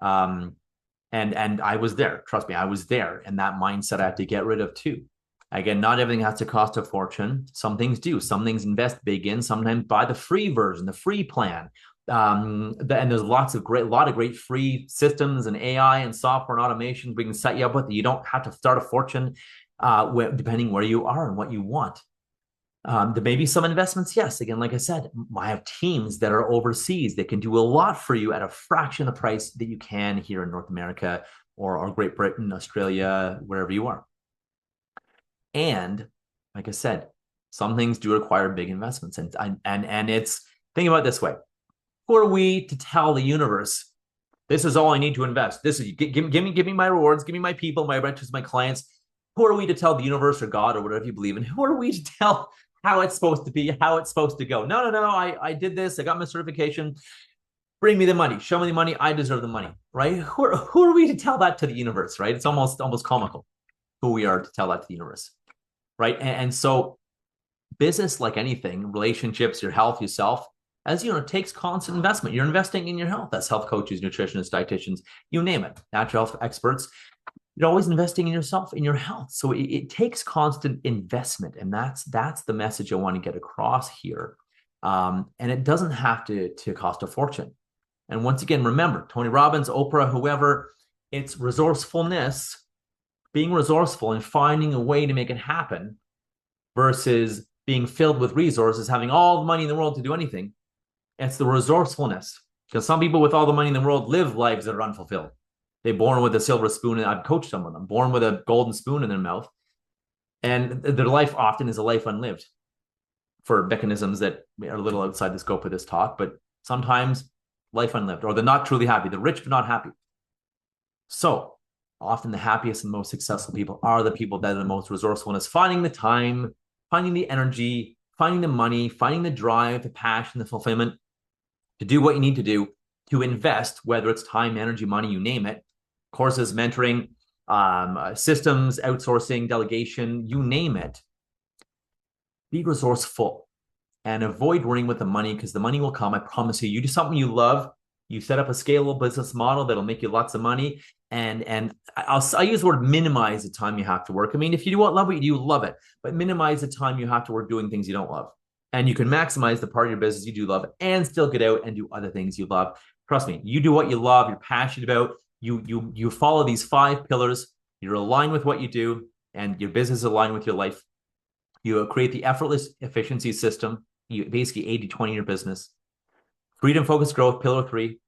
And I was there. Trust me, I was there. And that mindset I had to get rid of too. Again, not everything has to cost a fortune. Some things do. Some things invest big in. Sometimes buy the free version, the free plan. And there's a lot of great free systems and AI and software and automation we can set you up with. You don't have to start a fortune, depending where you are and what you want. There may be some investments. Yes. Again, like I said, I have teams that are overseas that can do a lot for you at a fraction of the price that you can here in North America or Great Britain, Australia, wherever you are. And like I said, some things do require big investments. And it's, think about it this way. Who are we to tell the universe, this is all I need to invest? This is give me my rewards, give me my people, my renters, my clients. Who are we to tell the universe or God or whatever you believe in? Who are we to tell how it's supposed to be, how it's supposed to go? No. I did this. I got my certification. Bring me the money. Show me the money. I deserve the money, right? Who are we to tell that to the universe, right? It's almost comical who we are to tell that to the universe, right? And so business, like anything, relationships, your health, yourself, as you know, it takes constant investment. You're investing in your health. That's health coaches, nutritionists, dietitians, you name it, natural health experts. You're always investing in yourself, in your health. So it takes constant investment. And that's the message I want to get across here. And it doesn't have to cost a fortune. And once again, remember, Tony Robbins, Oprah, whoever, it's resourcefulness, being resourceful and finding a way to make it happen versus being filled with resources, having all the money in the world to do anything. It's the resourcefulness, because some people with all the money in the world live lives that are unfulfilled. They're born with a silver spoon, and I've coached some of them, born with a golden spoon in their mouth. And their life often is a life unlived for mechanisms that are a little outside the scope of this talk, but sometimes life unlived, or they're not truly happy. They're rich, but not happy. So often the happiest and most successful people are the people that are the most resourcefulness, finding the time, finding the energy, finding the money, finding the drive, the passion, the fulfillment to do what you need to do, to invest, whether it's time, energy, money, you name it, courses, mentoring, systems, outsourcing, delegation, you name it. Be resourceful and avoid worrying with the money, because the money will come. I promise you. You do something you love, you set up a scalable business model that'll make you lots of money. And I use the word minimize the time you have to work. I mean, if you love what you do, love it, but minimize the time you have to work doing things you don't love. And you can maximize the part of your business you do love and still get out and do other things you love. Trust me, you do what you love, you're passionate about, you follow these 5 pillars, you're aligned with what you do, and your business is aligned with your life. You create the effortless efficiency system. You basically 80-20 your business. Freedom, focus, growth, pillar 3.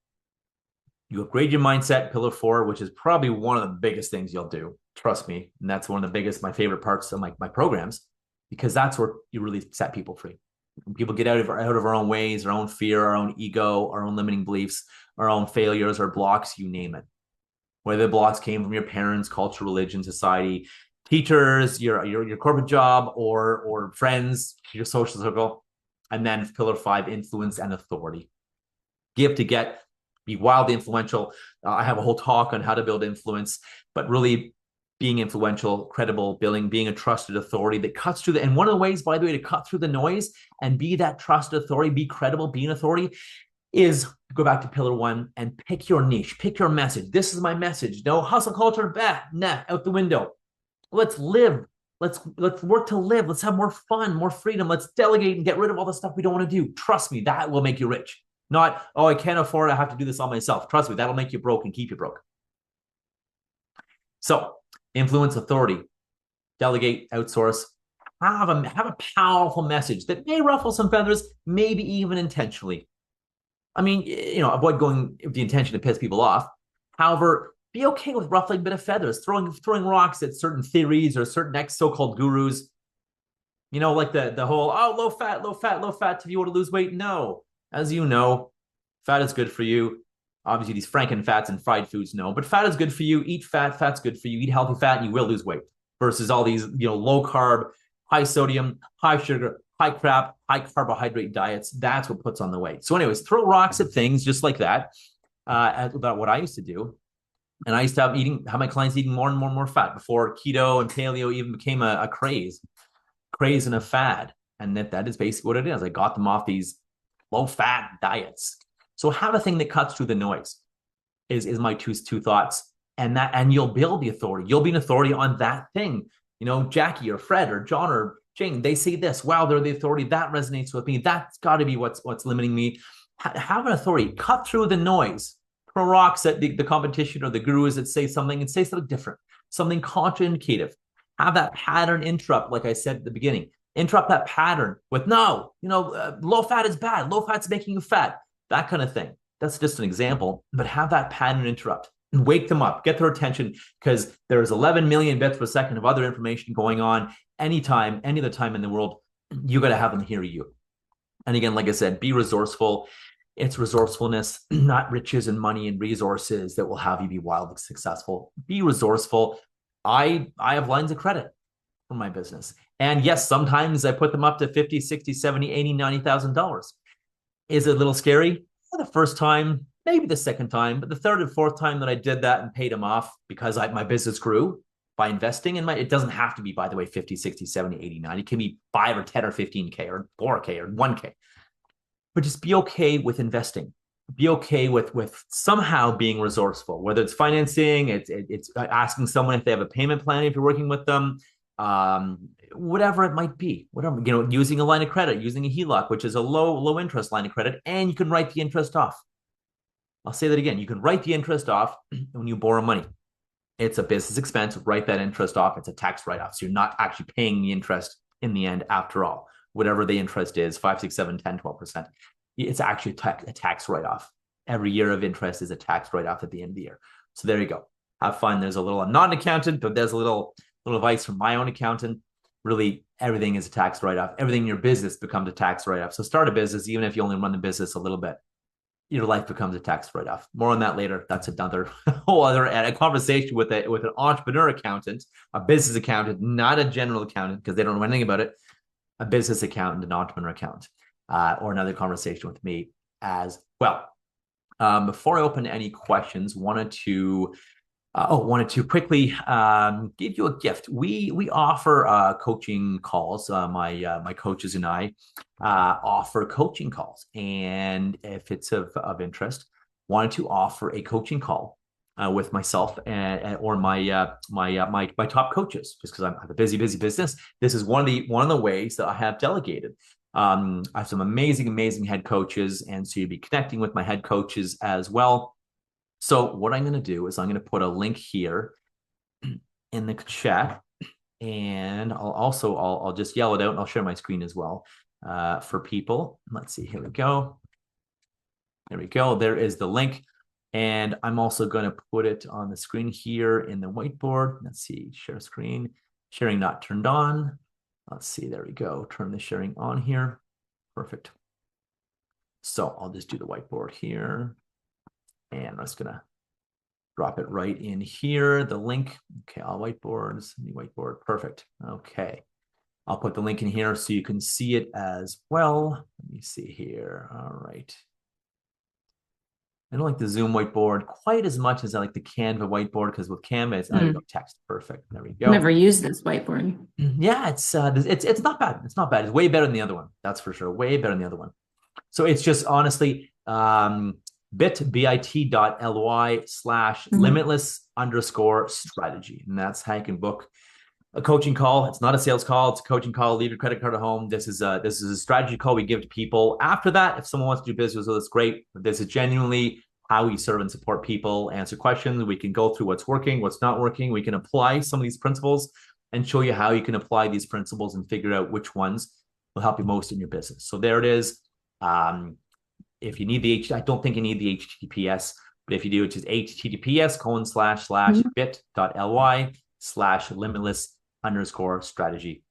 You upgrade your mindset, pillar 4, which is probably one of the biggest things you'll do. Trust me. And that's one of the biggest, my favorite parts of my programs, because that's where you really set people free. When people get out of our own ways, our own fear, our own ego, our own limiting beliefs, our own failures, our blocks, you name it. Whether the blocks came from your parents, culture, religion, society, teachers, your corporate job, or friends, your social circle. And then pillar 5, influence and authority. Give to get, be wildly influential. I have a whole talk on how to build influence, but really being influential, credible, being a trusted authority that cuts through and one of the ways, by the way, to cut through the noise and be that trusted authority, be credible, be an authority, is go back to pillar 1 and pick your niche, pick your message. This is my message. No hustle culture, out the window. Let's live. Let's work to live. Let's have more fun, more freedom. Let's delegate and get rid of all the stuff we don't want to do. Trust me, that will make you rich. Not, oh, I can't afford it. I have to do this all myself. Trust me, that'll make you broke and keep you broke. So, influence, authority, delegate, outsource. Have a powerful message that may ruffle some feathers, maybe even intentionally. I mean, avoid going with the intention to piss people off. However, be okay with ruffling a bit of feathers, throwing rocks at certain theories or certain so-called gurus. Like the whole, low fat if you want to lose weight. No, as you know, fat is good for you. Obviously, these Franken-fats and fried foods, no, but fat is good for you. Eat fat, fat's good for you. Eat healthy fat, and you will lose weight. Versus all these, low carb, high sodium, high sugar, high crap, high carbohydrate diets. That's what puts on the weight. So, anyways, throw rocks at things just like that. About what I used to do. And I used to have my clients eating more and more fat before keto and paleo even became a craze and a fad. And that is basically what it is. I got them off these low fat diets. So have a thing that cuts through the noise is my two thoughts. And you'll build the authority. You'll be an authority on that thing. Jackie or Fred or John or Jane, they say this. Wow, they're the authority. That resonates with me. That's got to be what's limiting me. Have an authority. Cut through the noise. Throw rocks at the competition or the gurus that say something and say something different, something contraindicative. Have that pattern interrupt, like I said at the beginning. Interrupt that pattern with low fat is bad. Low fat's making you fat. That kind of thing. That's just an example, but have that pattern interrupt and wake them up, get their attention, because there's 11 million bits per second of other information going on anytime, any other time in the world. You got to have them hear you. And again, like I said, be resourceful. It's resourcefulness, not riches and money and resources that will have you be wildly successful. Be resourceful. I have lines of credit for my business. And yes, sometimes I put them up to $50, $60, $70, $80, $90,000. Is it a little scary? For the first time, maybe the second time, but the third and fourth time that I did that and paid them off because my business grew by investing in it doesn't have to be, by the way, 50, 60, 70, 80, 90. It can be 5 or 10 or 15K or 4K or 1K. But just be okay with investing. Be okay with somehow being resourceful, whether it's financing, it's asking someone if they have a payment plan if you're working with them, whatever it might be, using a line of credit, using a HELOC, which is a low interest line of credit, and you can write the interest off. I'll say that again. You can write the interest off when you borrow money. It's a business expense. Write that interest off. It's a tax write-off. So you're not actually paying the interest in the end after all. Whatever the interest is, 5, 6, 7, 10, 12%. It's actually a tax write-off. Every year of interest is a tax write-off at the end of the year. So there you go. Have fun. There's a little, I'm not an accountant, but there's a little advice from my own accountant. Really, everything is a tax write-off. Everything in your business becomes a tax write-off. So start a business, even if you only run the business a little bit, your life becomes a tax write-off. More on that later. That's another whole other conversation with an entrepreneur accountant, a business accountant, not a general accountant, because they don't know anything about it. A business accountant, an entrepreneur accountant, or another conversation with me as well. Before I open any questions, wanted to quickly give you a gift. We offer coaching calls. My coaches and I offer coaching calls, and if it's of interest, wanted to offer a coaching call with myself or my top coaches, just because I have a busy business. This is one of the ways that I have delegated. I have some amazing head coaches, and so you'll be connecting with my head coaches as well. So what I'm going to do is I'm going to put a link here in the chat, and I'll just yell it out, and I'll share my screen as well for people. Let's see. Here we go. There we go. There is the link. And I'm also going to put it on the screen here in the whiteboard. Let's see, share screen, sharing not turned on. Let's see, there we go. Turn the sharing on here. Perfect. So I'll just do the whiteboard here. And I'm just going to drop it right in here, the link. Okay, all whiteboards, new whiteboard. Perfect. Okay. I'll put the link in here so you can see it as well. Let me see here. All right. I don't like the Zoom whiteboard quite as much as I like the Canva whiteboard, because with Canva, it's there you go, text. Perfect. There we go. Never used this whiteboard. Yeah, it's not bad. It's not bad. It's way better than the other one. That's for sure. Way better than the other one. So it's just honestly bit.ly/limitless_strategy. And that's how you can book a coaching call. It's not a sales call. It's a coaching call. Leave your credit card at home. This is a strategy call we give to people. After that, if someone wants to do business with us, great. But this is genuinely how we serve and support people, answer questions. We can go through what's working, what's not working. We can apply some of these principles and show you how you can apply these principles and figure out which ones will help you most in your business. So there it is. If you need I don't think you need the HTTPS, but if you do, it's just https://bit.ly/limitless_strategy.